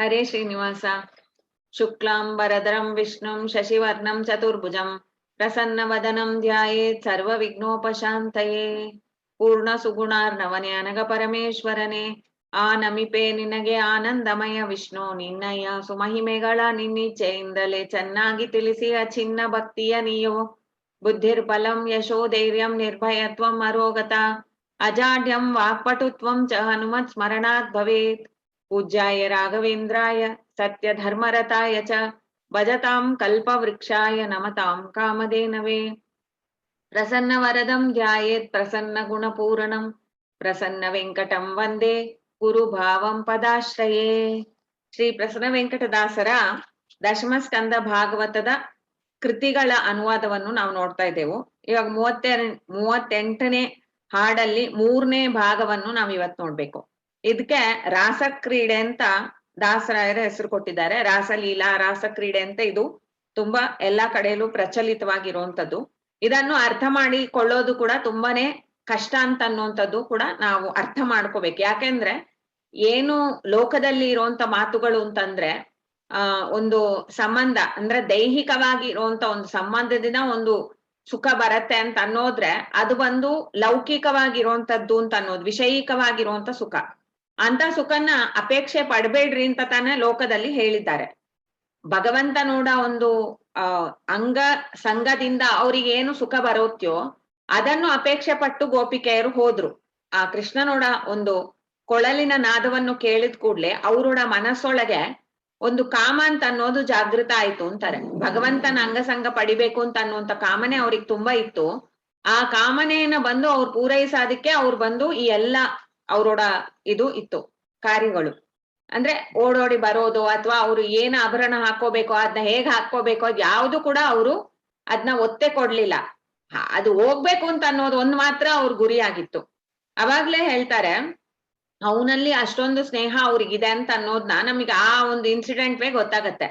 ಹರೇ ಶ್ರೀನಿವಾಸ. ಶುಕ್ಲಾಂಬರಧರಂ ವಿಷ್ಣುಂ ಶಶಿವರ್ಣಂ ಚತುರ್ಭುಜಂ ಪ್ರಸನ್ನವದನಂ ಧ್ಯಾಯೇತ್ ಸರ್ವವಿಘ್ನೋಪಶಾಂತಯೇ. ಪೂರ್ಣ ಸುಗುಣಾರ್ಣವನೇ ಅನಗ ಪರಮೇಶ್ವರನೇ, ಆ ನಮಿಪೆ ನಿನಗೆ ಆನಂದಮಯ ವಿಷ್ಣು. ನಿನ್ನಯ ಸುಮಹಿಮೆಗಳ ನಿನ್ನಿಚ್ಛೆಯಿಂದಲೇ ಚೆನ್ನಾಗಿ ತಿಳಿಸಿ ಅಚಿನ್ನ ಭಕ್ತಿಯ ನೀಯೋ. ಬುದ್ಧಿರ್ಬಲಂ ಯಶೋಧೈರ್ಯಂ ನಿರ್ಭಯತ್ವಂ ಅರೋಗತ ಅಜಾಡ್ಯಂ ವಾಕ್ಪಟುತ್ವಂ ಚ ಹನುಮತ್ ಸ್ಮರಣಾತ್ ಭವೇತ್. ಪೂಜ್ಯಾಯ ರಾಘವೇಂದ್ರಾಯ ಸತ್ಯ ಧರ್ಮರತಾಯ ಚ ಭಜತಾಂ ಕಲ್ಪವೃಕ್ಷಾಯ ನಮತಾಂ ಕಾಮಧೇನವೇ. ಪ್ರಸನ್ನ ವರದಂ ಧ್ಯಾಯೇತ್ ಪ್ರಸನ್ನ ಗುಣಪೂರಣಂ ಪ್ರಸನ್ನ ವೆಂಕಟಂ ವಂದೇ ಗುರು ಭಾವಂ ಪದಾಶ್ರಯೇ. ಶ್ರೀ ಪ್ರಸನ್ನ ವೆಂಕಟದಾಸರ ದಶಮ ಸ್ಕಂದ ಭಾಗವತದ ಕೃತಿಗಳ ಅನುವಾದವನ್ನು ನಾವು ನೋಡ್ತಾ ಇದ್ದೆವು. ಇವಾಗ 38ನೇ ಹಾಡಲ್ಲಿ 3ನೇ ಭಾಗವನ್ನು ನಾವ್ ಇವತ್ ನೋಡ್ಬೇಕು. ಇದಕ್ಕೆ ರಾಸಕ್ರೀಡೆ ಅಂತ ದಾಸರಾಯರ ಹೆಸರು ಕೊಟ್ಟಿದ್ದಾರೆ. ರಾಸಲೀಲಾ, ರಾಸಕ್ರೀಡೆ ಅಂತ ಇದು ತುಂಬಾ ಎಲ್ಲಾ ಕಡೆಯಲ್ಲೂ ಪ್ರಚಲಿತವಾಗಿರುವಂತದ್ದು. ಇದನ್ನು ಅರ್ಥ ಮಾಡಿಕೊಳ್ಳೋದು ಕೂಡ ತುಂಬಾನೇ ಕಷ್ಟ ಅಂತ ಅನ್ನುವಂಥದ್ದು ಕೂಡ ನಾವು ಅರ್ಥ ಮಾಡ್ಕೋಬೇಕು. ಯಾಕೆಂದ್ರೆ ಏನು ಲೋಕದಲ್ಲಿ ಇರುವಂತ ಮಾತುಗಳು ಅಂತಂದ್ರೆ ಒಂದು ಸಂಬಂಧ ಅಂದ್ರೆ ದೈಹಿಕವಾಗಿ ಇರುವಂತ ಒಂದು ಸಂಬಂಧದಿಂದ ಒಂದು ಸುಖ ಬರತ್ತೆ ಅಂತ ಅನ್ನೋದ್ರೆ ಅದು ಬಂದು ಲೌಕಿಕವಾಗಿರುವಂತದ್ದು ಅಂತ ಅನ್ನೋದು, ವಿಷಯಿಕವಾಗಿರುವಂತ ಸುಖ. ಅಂತ ಸುಖನ ಅಪೇಕ್ಷೆ ಪಡ್ಬೇಡ್ರಿ ಅಂತ ತಾನೇ ಲೋಕದಲ್ಲಿ ಹೇಳಿದ್ದಾರೆ. ಭಗವಂತ ನೋಡ ಒಂದು ಅಂಗ ಸಂಘದಿಂದ ಅವ್ರಿಗೆ ಏನು ಸುಖ ಬರೋತ್ಯೋ ಅದನ್ನು ಅಪೇಕ್ಷೆ ಪಟ್ಟು ಗೋಪಿಕೆಯರು ಹೋದ್ರು. ಆ ಕೃಷ್ಣನೋಡ ಒಂದು ಕೊಳಲಿನ ನಾದವನ್ನು ಕೇಳಿದ ಕೂಡ್ಲೆ ಅವರೋಡ ಮನಸ್ಸೊಳಗೆ ಒಂದು ಕಾಮ ಅಂತ ಅನ್ನೋದು ಜಾಗೃತ ಆಯ್ತು ಅಂತಾರೆ. ಭಗವಂತನ ಅಂಗಸಂಗ ಪಡಿಬೇಕು ಅಂತ ಅನ್ನುವಂತ ಕಾಮನೆ ಅವ್ರಿಗೆ ತುಂಬಾ ಇತ್ತು. ಆ ಕಾಮನೆಯನ್ನ ಬಂದು ಅವ್ರು ಪೂರೈಸೋದಕ್ಕೆ ಅವ್ರು ಬಂದು ಈ ಎಲ್ಲ ಅವ್ರೋಡ ಇದು ಇತ್ತು ಕಾರ್ಯಗಳು. ಅಂದ್ರೆ ಓಡೋಡಿ ಬರೋದು ಅಥವಾ ಅವ್ರು ಏನ್ ಆಭರಣ ಹಾಕೋಬೇಕೋ ಅದನ್ನ ಹೇಗ್ ಹಾಕೋಬೇಕೋ ಯಾವ್ದು ಕೂಡ ಅವರು ಅದನ್ನ ಒತ್ತೆ ಕೊಡ್ಲಿಲ್ಲ. ಅದು ಹೋಗ್ಬೇಕು ಅಂತ ಅನ್ನೋದು ಒಂದ್ ಮಾತ್ರ ಅವ್ರ ಗುರಿಯಾಗಿತ್ತು. ಅವಾಗ್ಲೇ ಹೇಳ್ತಾರೆ ಅವನಲ್ಲಿ ಅಷ್ಟೊಂದು ಸ್ನೇಹ ಅವ್ರಿಗಿದೆ ಅಂತ ಅನ್ನೋದ್ನ ನಮಗೆ ಆ ಒಂದು ಇನ್ಸಿಡೆಂಟ್ ವೇ ಗೊತ್ತಾಗತ್ತೆ.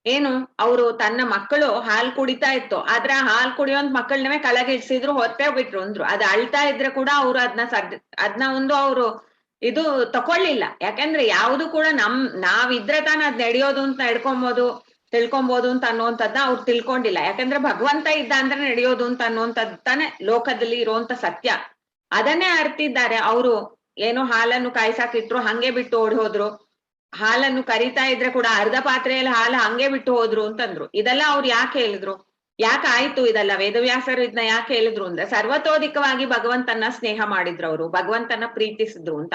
ಏನು, ಅವರು ತನ್ನ ಮಕ್ಕಳು ಹಾಲು ಕುಡಿತಾ ಇತ್ತು, ಆದ್ರೆ ಹಾಲು ಕುಡಿಯೋಂತ ಮಕ್ಕಳನ್ನೇ ಕೆಳಗಿಳಿಸಿದ್ರು, ಹೊತ್ತೆ ಬಿಟ್ರು ಅಂದ್ರು. ಅದು ಅಳ್ತಾ ಇದ್ರೆ ಕೂಡ ಅವ್ರು ಅದನ್ನ ಒಂದು ಅವರು ಇದು ತಕೊಳ್ಳಿಲ್ಲ. ಯಾಕಂದ್ರೆ ಯಾವ್ದು ಕೂಡ ನಾವಿದ್ರೆ ತಾನೇ ಅದ್ ನಡೆಯೋದು ಅಂತ ತಿಳ್ಕೊಬೋದು ಅಂತ ಅನ್ನುವಂಥದ್ದನ್ನ ಅವ್ರು ತಿಳ್ಕೊಂಡಿಲ್ಲ. ಯಾಕಂದ್ರೆ ಭಗವಂತ ಇದ್ದ ಅಂದ್ರೆ ನಡೆಯೋದು ಅಂತ ಅನ್ನುವಂಥದ್ದು ತಾನೇ ಲೋಕದಲ್ಲಿ ಇರುವಂತ ಸತ್ಯ. ಅದನ್ನೇ ಅರ್ತಿದ್ದಾರೆ ಅವರು. ಏನೋ ಹಾಲನ್ನು ಕಾಯ್ಸಾಕಿಟ್ರು, ಹಂಗೆ ಬಿಟ್ಟು ಓಡಿ ಹೋದ್ರು. ಹಾಲನ್ನು ಕರಿತಾ ಇದ್ರೆ ಕೂಡ ಅರ್ಧ ಪಾತ್ರೆಯಲ್ಲಿ ಹಾಲು ಹಂಗೆ ಬಿಟ್ಟು ಹೋದ್ರು ಅಂತಂದ್ರು. ಇದೆಲ್ಲ ಅವ್ರು ಯಾಕೆ ಹೇಳಿದ್ರು, ಯಾಕೆ ಆಯ್ತು ಇದೆಲ್ಲ? ವೇದವ್ಯಾಸರು ಇದನ್ನ ಯಾಕೆ ಹೇಳಿದ್ರು ಅಂದ್ರೆ ಸರ್ವತೋಧಿಕವಾಗಿ ಭಗವಂತನ ಸ್ನೇಹ ಮಾಡಿದ್ರು, ಅವರು ಭಗವಂತನ ಪ್ರೀತಿಸಿದ್ರು ಅಂತ.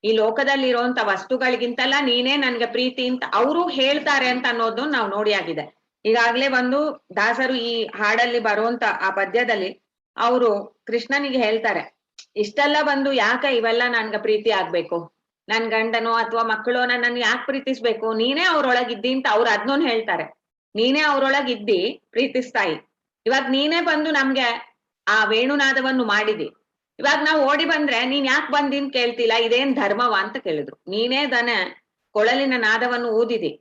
ಈ ಲೋಕದಲ್ಲಿ ಇರುವಂತ ವಸ್ತುಗಳಿಗಿಂತಲ್ಲ ನೀನೇ ನನ್ಗೆ ಪ್ರೀತಿ ಅಂತ ಅವರು ಹೇಳ್ತಾರೆ ಅಂತ ಅನ್ನೋದು ನಾವು ನೋಡಿ ಆಗಿದೆ. ಈಗಾಗ್ಲೇ ಬಂದು ದಾಸರು ಈ ಹಾಡಲ್ಲಿ ಬರುವಂತ ಆ ಪದ್ಯದಲ್ಲಿ ಅವರು ಕೃಷ್ಣನಿಗೆ ಹೇಳ್ತಾರೆ, ಇಷ್ಟೆಲ್ಲ ಬಂದು ಯಾಕೆ ಇವೆಲ್ಲ ನನ್ಗ ಪ್ರೀತಿ ಆಗ್ಬೇಕು, ನನ್ ಗಂಡನೋ ಅಥವಾ ಮಕ್ಕಳು ನನ್ನನ್ನು ಯಾಕೆ ಪ್ರೀತಿಸ್ಬೇಕು, ನೀನೇ ಅವ್ರೊಳಗಿದ್ದಿ ಅಂತ ಅವ್ರು ಅದ್ನೋನ್ ಹೇಳ್ತಾರೆ. ನೀನೇ ಅವ್ರೊಳಗಿದ್ದಿ ಪ್ರೀತಿಸ್ತಾಯಿ, ಇವಾಗ ನೀನೇ ಬಂದು ನಮ್ಗೆ ಆ ವೇಣುನಾದವನ್ನು ಮಾಡಿದಿ, ಇವಾಗ ನಾವು ಓಡಿ ಬಂದ್ರೆ ನೀನ್ ಯಾಕೆ ಬಂದಿನ್ ಕೇಳ್ತಿಲ್ಲ, ಇದೇನ್ ಧರ್ಮವ ಅಂತ ಕೇಳಿದ್ರು. ನೀನೇ ಕೊಳಲಿನ ನಾದವನ್ನು ಊದಿದಿ,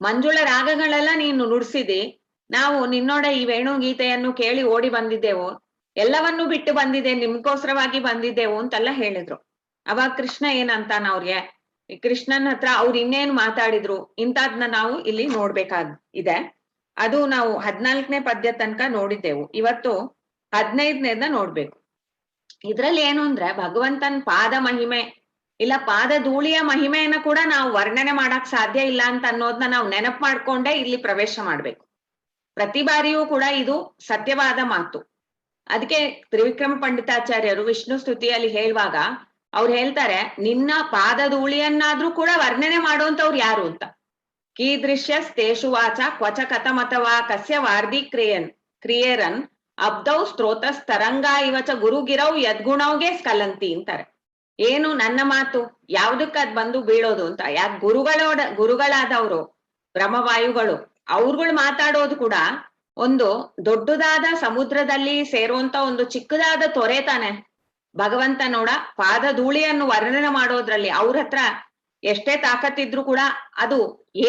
ಮಂಜುಳ ರಾಗಗಳೆಲ್ಲ ನೀನು ನುಡ್ಸಿದಿ, ನಾವು ನಿನ್ನೋಡ ಈ ವೇಣು ಗೀತೆಯನ್ನು ಕೇಳಿ ಓಡಿ ಬಂದಿದ್ದೆವು, ಎಲ್ಲವನ್ನೂ ಬಿಟ್ಟು ಬಂದಿದೆ, ನಿಮ್ಗೋಸ್ಕರವಾಗಿ ಬಂದಿದ್ದೆವು ಅಂತೆಲ್ಲ ಹೇಳಿದ್ರು. ಅವಾಗ ಕೃಷ್ಣ ಏನಂತಾನ ಅವ್ರಿಗೆ, ಕೃಷ್ಣನ್ ಹತ್ರ ಅವ್ರು ಇನ್ನೇನು ಮಾತಾಡಿದ್ರು ಇಂಥದ್ನ ನಾವು ಇಲ್ಲಿ ನೋಡ್ಬೇಕಾಗಿದೆ. ಅದು ನಾವು 14ನೇ ಪದ್ಯ ತನಕ ನೋಡಿದ್ದೆವು. ಇವತ್ತು 15ನೇದ ನೋಡ್ಬೇಕು. ಇದ್ರಲ್ಲಿ ಏನು ಅಂದ್ರೆ ಭಗವಂತನ ಪಾದ ಮಹಿಮೆ ಇಲ್ಲ ಪಾದ ಧೂಳಿಯ ಮಹಿಮೆಯನ್ನ ಕೂಡ ನಾವು ವರ್ಣನೆ ಮಾಡಕ್ ಸಾಧ್ಯ ಇಲ್ಲ ಅಂತ ಅನ್ನೋದನ್ನ ನಾವು ನೆನಪು ಮಾಡ್ಕೊಂಡೇ ಇಲ್ಲಿ ಪ್ರವೇಶ ಮಾಡ್ಬೇಕು. ಪ್ರತಿ ಬಾರಿಯೂ ಕೂಡ ಇದು ಸತ್ಯವಾದ ಮಾತು. ಅದಕ್ಕೆ ತ್ರಿವಿಕ್ರಮ ಪಂಡಿತಾಚಾರ್ಯರು ವಿಷ್ಣು ಸ್ತುತಿಯಲ್ಲಿ ಹೇಳುವಾಗ ಅವ್ರು ಹೇಳ್ತಾರೆ, ನಿನ್ನ ಪಾದ ಧೂಳಿಯನ್ನಾದ್ರೂ ಕೂಡ ವರ್ಣನೆ ಮಾಡುವಂತವ್ರು ಯಾರು ಅಂತ. ಕೀದೃಶ್ಯ ಸ್ಥೇಷು ವಾಚ ಕ್ವಚ ಕಥಮಥವಾ ಕಸ್ಯ ವಾರ್ಧಿ ಕ್ರಿಯೇರನ್ ಅಬ್ದೌ ಸ್ತೋತ್ರ ತರಂಗ ಇವಚ ಗುರುಗಿರೌ ಯದ್ಗುಣವ್ಗೆ ಸ್ಕಲಂತಿ ಅಂತಾರೆ. ಏನು ನನ್ನ ಮಾತು ಯಾವ್ದಕ್ಕ ಅದ್ ಬಂದು ಬೀಳೋದು ಅಂತ. ಯಾಕೆ ಗುರುಗಳಾದವರು ಬ್ರಹ್ಮವಾಯುಗಳು ಅವ್ರುಗಳು ಮಾತಾಡೋದು ಕೂಡ ಒಂದು ದೊಡ್ಡದಾದ ಸಮುದ್ರದಲ್ಲಿ ಸೇರುವಂತ ಒಂದು ಚಿಕ್ಕದಾದ ತೊರೆ ತಾನೆ. ಭಗವಂತ ನೋಡ ಪಾದ ಧೂಳಿಯನ್ನು ವರ್ಣನೆ ಮಾಡೋದ್ರಲ್ಲಿ ಅವ್ರ ಹತ್ರ ಎಷ್ಟೇ ತಾಕತ್ತಿದ್ರು ಕೂಡ ಅದು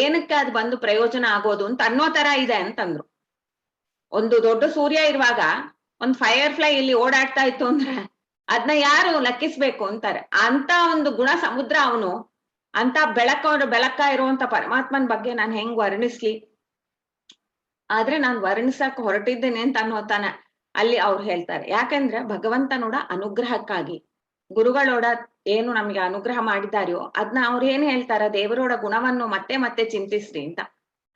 ಏನಕ್ಕೆ ಅದು ಬಂದು ಪ್ರಯೋಜನ ಆಗೋದು ಅಂತ ಅನ್ನೋ ತರ ಇದೆ ಅಂತಂದ್ರು. ಒಂದು ದೊಡ್ಡ ಸೂರ್ಯ ಇರುವಾಗ ಒಂದ್ ಫೈರ್ ಫ್ಲೈ ಇಲ್ಲಿ ಓಡಾಡ್ತಾ ಇತ್ತು ಅಂದ್ರೆ ಅದನ್ನ ಯಾರು ಲೆಕ್ಕಿಸ್ಬೇಕು ಅಂತಾರೆ. ಅಂತ ಒಂದು ಗುಣ ಸಮುದ್ರ ಅವನು. ಅಂತ ಬೆಳಕ ಇರುವಂತ ಪರಮಾತ್ಮನ ಬಗ್ಗೆ ನಾನು ಹೆಂಗ್ ವರ್ಣಿಸ್ಲಿ? ಆದ್ರೆ ನಾನು ವರ್ಣಿಸಕ್ ಹೊರಟಿದ್ದೇನೆ ಅಂತ ಅನ್ನೋತಾನೆ ಅಲ್ಲಿ ಅವ್ರು ಹೇಳ್ತಾರೆ. ಯಾಕಂದ್ರೆ ಭಗವಂತನೋಡ ಅನುಗ್ರಹಕ್ಕಾಗಿ, ಗುರುಗಳೋಡ ಏನು ನಮ್ಗೆ ಅನುಗ್ರಹ ಮಾಡಿದಾರೆಯೋ ಅದನ್ನ ಅವ್ರು ಏನ್ ಹೇಳ್ತಾರ, ದೇವರೋಡ ಗುಣವನ್ನು ಮತ್ತೆ ಮತ್ತೆ ಚಿಂತಿಸ್ರಿ ಅಂತ.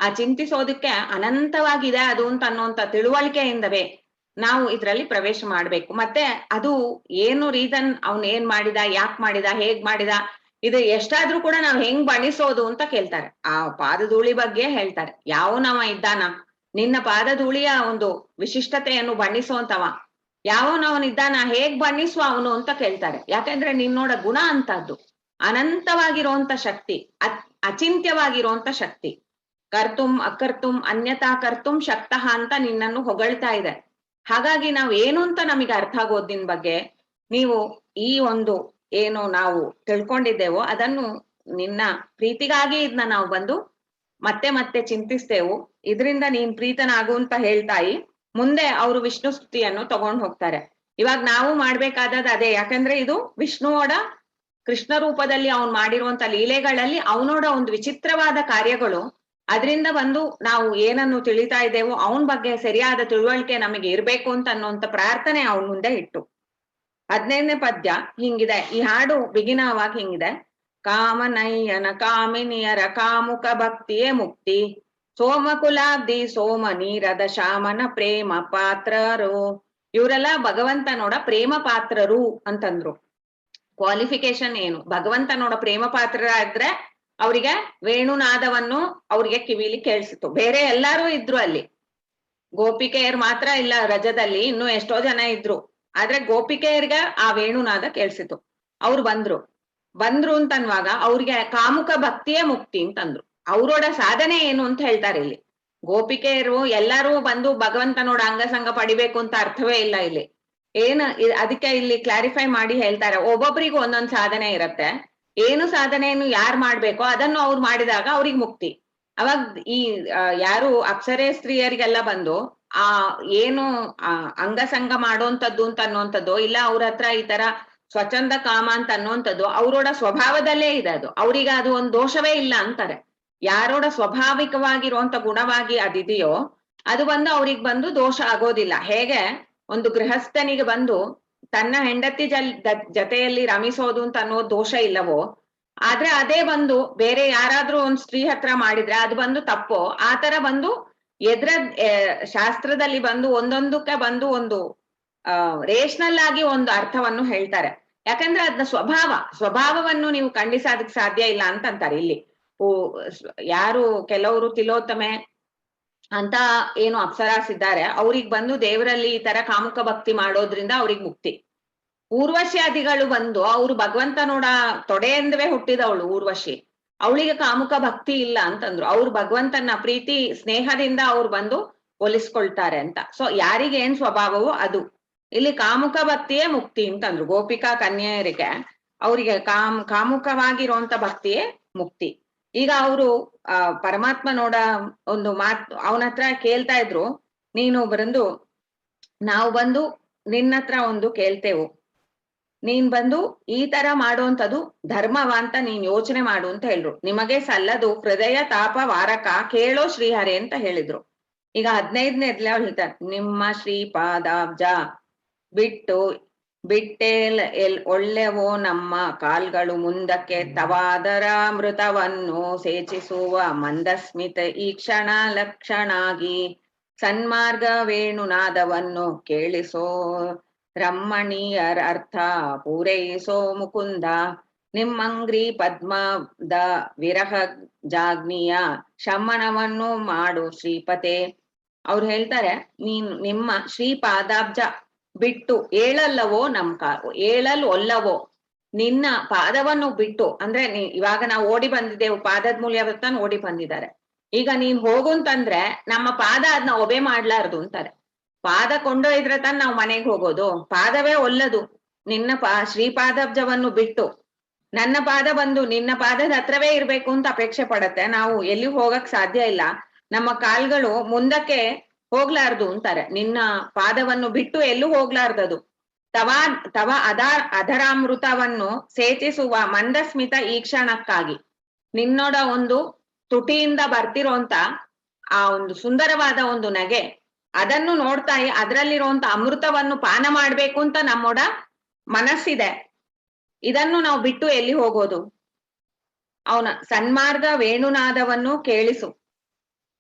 ಆ ಚಿಂತಿಸೋದಕ್ಕೆ ಅನಂತವಾಗಿದೆ ಅದು ಅಂತ ಅನ್ನೋಂತ ತಿಳುವಳಿಕೆಯಿಂದವೇ ನಾವು ಇದ್ರಲ್ಲಿ ಪ್ರವೇಶ ಮಾಡ್ಬೇಕು. ಮತ್ತೆ ಅದು ಏನು ರೀಸನ್, ಅವ್ನ್ ಏನ್ ಮಾಡಿದ, ಯಾಕೆ ಮಾಡಿದ, ಹೇಗ್ ಮಾಡಿದ, ಇದು ಎಷ್ಟಾದ್ರೂ ಕೂಡ ನಾವ್ ಹೆಂಗ್ ಬಣಿಸೋದು ಅಂತ ಕೇಳ್ತಾರೆ. ಆ ಪಾದಧೂಳಿ ಬಗ್ಗೆ ಹೇಳ್ತಾರೆ. ಯಾವನವ ಇದ್ದಾನ ನಿನ್ನ ಪಾದಧೂಳಿಯ ಒಂದು ವಿಶಿಷ್ಟತೆಯನ್ನು ಬಣ್ಣಿಸುವಂತವ, ಯಾವನವನಿದ್ದಾನ ಹೇಗ್ ಬಣ್ಣಿಸುವ ಅವನು ಅಂತ ಕೇಳ್ತಾರೆ. ಯಾಕಂದ್ರೆ ನಿನ್ನೋಡ ಗುಣ ಅಂತದ್ದು ಅನಂತವಾಗಿರುವಂತ ಶಕ್ತಿ, ಅಚಿಂತ್ಯವಾಗಿರುವಂತ ಶಕ್ತಿ. ಕರ್ತುಂ ಅಕರ್ತುಂ ಅನ್ಯತಾ ಕರ್ತುಂ ಶಕ್ತಃ ಅಂತ ನಿನ್ನನ್ನು ಹೊಗಳ್ತಾ ಇದೆ. ಹಾಗಾಗಿ ನಾವ್ ಏನು ಅಂತ ನಮಗೆ ಅರ್ಥ ಆಗೋದ್ ನಿನ್ ಬಗ್ಗೆ. ನೀವು ಈ ಒಂದು ಏನು ನಾವು ತಿಳ್ಕೊಂಡಿದ್ದೇವೋ ಅದನ್ನು ನಿನ್ನ ಪ್ರೀತಿಗಾಗಿ ಇದನ್ನ ನಾವು ಬಂದು ಮತ್ತೆ ಮತ್ತೆ ಚಿಂತಿಸ್ತೇವು. ಇದರಿಂದ ನೀನ್ ಪ್ರೀತನಾಗು ಅಂತ ಹೇಳ್ತಾಯಿ ಮುಂದೆ ಅವರು ವಿಷ್ಣು ಸ್ತುತಿಯನ್ನು ತಗೊಂಡ್ ಹೋಗ್ತಾರೆ. ಇವಾಗ ನಾವು ಮಾಡ್ಬೇಕಾದದ್ದು ಅದೇ. ಯಾಕಂದ್ರೆ ಇದು ವಿಷ್ಣುವೋಡ ಕೃಷ್ಣ ರೂಪದಲ್ಲಿ ಅವ್ನ್ ಮಾಡಿರುವಂತ ಲೀಲೆಗಳಲ್ಲಿ ಅವನೋಡ ಒಂದು ವಿಚಿತ್ರವಾದ ಕಾರ್ಯಗಳು. ಅದರಿಂದ ಬಂದು ನಾವು ಏನನ್ನು ತಿಳಿತಾ ಇದ್ದೇವೋ ಅವನ ಬಗ್ಗೆ ಸರಿಯಾದ ತಿಳುವಳಿಕೆ ನಮಗೆ ಇರ್ಬೇಕು ಅಂತ ಅನ್ನೋಂತ ಪ್ರಾರ್ಥನೆ ಅವನ ಮುಂದೆ ಇಟ್ಟು 15ನೇ ಪದ್ಯ ಹಿಂಗಿದೆ. ಈ ಹಾಡು ಬಿಗಿನವಾಗಿ ಹಿಂಗಿದೆ. ಕಾಮನಯ್ಯನ ಕಾಮಿನಿಯರ ಕಾಮುಕ ಭಕ್ತಿಯೇ ಮುಕ್ತಿ, ಸೋಮಕುಲಾಬ್ದಿ ಸೋಮ ನೀರದ ಶಾಮನ ಪ್ರೇಮ ಪಾತ್ರರು. ಇವರೆಲ್ಲ ಭಗವಂತನೋಡ ಪ್ರೇಮ ಪಾತ್ರರು ಅಂತಂದ್ರು. ಕ್ವಾಲಿಫಿಕೇಶನ್ ಏನು? ಭಗವಂತನೋಡ ಪ್ರೇಮ ಪಾತ್ರರಾದ್ರೆ ಅವರಿಗೆ ವೇಣುನಾದವನ್ನು ಅವ್ರಿಗೆ ಕಿವಿಲಿ ಕೇಳಿಸಿತು. ಬೇರೆ ಎಲ್ಲಾರು ಇದ್ರು ಅಲ್ಲಿ, ಗೋಪಿಕೆಯರ್ ಮಾತ್ರ ಇಲ್ಲ ರಜದಲ್ಲಿ, ಇನ್ನು ಎಷ್ಟೋ ಜನ ಇದ್ರು. ಆದ್ರೆ ಗೋಪಿಕೆಯರ್ಗ ಆ ವೇಣುನಾದ ಕೇಳಿಸಿತು. ಅವ್ರು ಬಂದ್ರು ಅಂತನ್ನುವಾಗ ಅವ್ರಿಗೆ ಕಾಮುಕ ಭಕ್ತಿಯೇ ಮುಕ್ತಿ ಅಂತಂದ್ರು. ಅವ್ರೋಡ ಸಾಧನೆ ಏನು ಅಂತ ಹೇಳ್ತಾರೆ ಇಲ್ಲಿ. ಗೋಪಿಕೆಯರು ಎಲ್ಲರೂ ಬಂದು ಭಗವಂತನೋಡ ಅಂಗಸಂಗ ಪಡಿಬೇಕು ಅಂತ ಅರ್ಥವೇ ಇಲ್ಲ ಇಲ್ಲಿ. ಅದಕ್ಕೆ ಇಲ್ಲಿ ಕ್ಲಾರಿಫೈ ಮಾಡಿ ಹೇಳ್ತಾರೆ. ಒಬ್ಬೊಬ್ರಿಗೂ ಒಂದೊಂದ್ ಸಾಧನೆ ಇರತ್ತೆ. ಏನು ಸಾಧನೆಯನ್ನು ಯಾರು ಮಾಡ್ಬೇಕೋ ಅದನ್ನು ಅವ್ರು ಮಾಡಿದಾಗ ಅವ್ರಿಗೆ ಮುಕ್ತಿ. ಅವಾಗ ಈ ಯಾರು ಅಪ್ಸರೆ ಸ್ತ್ರೀಯರಿಗೆಲ್ಲ ಬಂದು ಆ ಏನು ಅಂಗಸಂಗ ಮಾಡೋಂಥದ್ದು ಅಂತ ಅನ್ನೋಂಥದ್ದು ಇಲ್ಲ, ಅವ್ರ ಹತ್ರ ಈ ತರ ಸ್ವಚ್ಛಂದ ಕಾಮ ಅಂತ ಅನ್ನೋಂಥದ್ದು ಅವರೋಡ ಸ್ವಭಾವದಲ್ಲೇ ಇದೆ. ಅದು ಅವ್ರಿಗೆ ಅದು ಒಂದು ದೋಷವೇ ಇಲ್ಲ ಅಂತಾರೆ. ಯಾರೋಡ ಸ್ವಾಭಾವಿಕವಾಗಿರುವಂತ ಗುಣವಾಗಿ ಅದಿದೆಯೋ ಅದು ಬಂದು ಅವ್ರಿಗೆ ಬಂದು ದೋಷ ಆಗೋದಿಲ್ಲ. ಹೇಗೆ ಒಂದು ಗೃಹಸ್ಥನಿಗೆ ಬಂದು ತನ್ನ ಹೆಂಡತಿ ಜತೆಯಲ್ಲಿ ರಮಿಸೋದು ಅಂತ ಅನ್ನೋ ದೋಷ ಇಲ್ಲವೋ, ಆದ್ರೆ ಅದೇ ಬಂದು ಬೇರೆ ಯಾರಾದ್ರೂ ಒಂದ್ ಸ್ತ್ರೀ ಹತ್ರ ಮಾಡಿದ್ರೆ ಅದು ಬಂದು ತಪ್ಪೋ, ಆತರ ಬಂದು ಶಾಸ್ತ್ರದಲ್ಲಿ ಬಂದು ಒಂದೊಂದಕ್ಕೆ ಬಂದು ಒಂದು ರೇಷನಲ್ ಆಗಿ ಒಂದು ಅರ್ಥವನ್ನು ಹೇಳ್ತಾರೆ. ಯಾಕಂದ್ರೆ ಅದನ್ನ ಸ್ವಭಾವವನ್ನು ನೀವು ಖಂಡಿಸೋದಕ್ಕೆ ಸಾಧ್ಯ ಇಲ್ಲ ಅಂತಂತಾರೆ ಇಲ್ಲಿ. ಯಾರು ಕೆಲವರು ತಿಲೋತ್ತಮೆ ಅಂತ ಏನು ಅಪ್ಸರಾಸ್ ಇದ್ದಾರೆ, ಅವ್ರಿಗೆ ಬಂದು ದೇವರಲ್ಲಿ ಈ ತರ ಕಾಮುಕ ಭಕ್ತಿ ಮಾಡೋದ್ರಿಂದ ಅವ್ರಿಗೆ ಮುಕ್ತಿ. ಊರ್ವಶಿಯಾದಿಗಳು ಬಂದು ಅವ್ರು ಭಗವಂತನೋಡ ತೊಡೆಯಿಂದವೇ ಹುಟ್ಟಿದವಳು ಊರ್ವಶಿ, ಅವಳಿಗೆ ಕಾಮುಕ ಭಕ್ತಿ ಇಲ್ಲ ಅಂತಂದ್ರು. ಅವ್ರು ಭಗವಂತನ ಪ್ರೀತಿ ಸ್ನೇಹದಿಂದ ಅವ್ರು ಬಂದು ಒಲಿಸ್ಕೊಳ್ತಾರೆ ಅಂತ. ಸೊ ಯಾರಿಗೆ ಏನ್ ಸ್ವಭಾವವೋ ಅದು. ಇಲ್ಲಿ ಕಾಮುಕ ಭಕ್ತಿಯೇ ಮುಕ್ತಿ ಅಂತಂದ್ರು. ಗೋಪಿಕಾ ಕನ್ಯೆಯರಿಗೆ ಅವರಿಗೆ ಕಾಮುಕವಾಗಿರುವಂತ ಭಕ್ತಿಯೇ ಮುಕ್ತಿ. ಈಗ ಅವರು ಪರಮಾತ್ಮನೋಡ ಒಂದು ಮಾತು ಅವನ ಹತ್ರ ಕೇಳ್ತಾ ಇದ್ರು. ನಾವು ಬಂದು ನಿನ್ನ ಹತ್ರ ಒಂದು ಕೇಳ್ತೇವು, ನೀನ್ ಬಂದು ಈ ತರ ಮಾಡುವಂಥದ್ದು ಧರ್ಮವ ಅಂತ ನೀನ್ ಯೋಚನೆ ಮಾಡು ಅಂತ ಹೇಳಿದ್ರು. ನಿಮಗೆ ಸಲ್ಲದು ಹೃದಯ ತಾಪ ವಾರಕ ಕೇಳೋ ಶ್ರೀಹರಿ ಅಂತ ಹೇಳಿದ್ರು. ಈಗ 15ನೇದ್ಲೆ ಹೇಳ್ತಾರೆ, ನಿಮ್ಮ ಶ್ರೀಪಾದಾಬ್ಜ ಒಳ್ಳೆವೋ ನಮ್ಮ ಕಾಲ್ಗಳು ಮುಂದಕ್ಕೆ ತವಾದರ ಅಮೃತವನ್ನು ಸೇಚಿಸುವ ಮಂದಸ್ಮಿತ ಈ ಕ್ಷಣ ಲಕ್ಷಣಾಗಿ ಸನ್ಮಾರ್ಗ ವೇಣುನಾದವನ್ನು ಕೇಳಿಸೋ ರಮ್ಮಣೀಯರ ಅರ್ಥ ಪೂರೈಸೋ ಮುಕುಂದ ನಿಮ್ಮಂಗ್ರಿ ಪದ್ಮದ ವಿರಹ ಜಾಗ್ನಿಯ ಶಮನವನ್ನು ಮಾಡು ಶ್ರೀಪತೆ. ಅವ್ರು ಹೇಳ್ತಾರೆ, ನಿಮ್ಮ ಶ್ರೀಪಾದಾಬ್ಜ ಬಿಟ್ಟು ಏಳಲ್ಲವೋ ಏಳಲ್ ಒಲ್ಲವೋ ನಿನ್ನ ಪಾದವನ್ನು ಬಿಟ್ಟು, ಅಂದ್ರೆ ಇವಾಗ ನಾವು ಓಡಿ ಬಂದಿದ್ದೇವೆ, ಪಾದದ ಮೂಲ್ಯ ವ್ರತನ ಓಡಿ ಬಂದಿದ್ದಾರೆ. ಈಗ ನೀನ್ ಹೋಗುಂತಂದ್ರೆ ನಮ್ಮ ಪಾದ ಅದನ್ನ ಒಬೆ ಮಾಡ್ಲಾರ್ದು ಅಂತಾರೆ. ಪಾದ ಕೊಂಡೊಯ್ದ್ರೆ ತಾನ್ ನಾವು ಮನೆಗೆ ಹೋಗೋದು. ಪಾದವೇ ಒಲ್ಲದು. ನಿನ್ನ ಶ್ರೀಪಾದಾಬ್ಜವನ್ನು ಬಿಟ್ಟು ನನ್ನ ಪಾದ ಬಂದು ನಿನ್ನ ಪಾದದ ಹತ್ರವೇ ಇರ್ಬೇಕು ಅಂತ ಅಪೇಕ್ಷೆ ಪಡತ್ತೆ. ನಾವು ಎಲ್ಲಿ ಹೋಗಕ್ ಸಾಧ್ಯ ಇಲ್ಲ. ನಮ್ಮ ಕಾಲ್ಗಳು ಮುಂದಕ್ಕೆ ಹೋಗ್ಲಾರ್ದು ಅಂತಾರೆ. ನಿನ್ನ ಪಾದವನ್ನು ಬಿಟ್ಟು ಎಲ್ಲೂ ಹೋಗ್ಲಾರ್ದದು. ತವ ಅದರಾಮೃತವನ್ನು ಸೇಚಿಸುವ ಮಂದಸ್ಮಿತ ಈ ಕ್ಷಣಕ್ಕಾಗಿ. ನಿನ್ನೋಡ ಒಂದು ತುಟಿಯಿಂದ ಬರ್ತಿರೋಂತ ಆ ಒಂದು ಸುಂದರವಾದ ಒಂದು ನಗೆ, ಅದನ್ನು ನೋಡ್ತಾ ಅದರಲ್ಲಿರುವಂತ ಅಮೃತವನ್ನು ಪಾನ ಮಾಡ್ಬೇಕು ಅಂತ ನಮ್ಮೊಡ ಮನಸ್ಸಿದೆ. ಇದನ್ನು ನಾವು ಬಿಟ್ಟು ಎಲ್ಲಿ ಹೋಗೋದು? ಅವನ ಸನ್ಮಾರ್ಗ ವೇಣುನಾದವನ್ನು ಕೇಳಿಸು.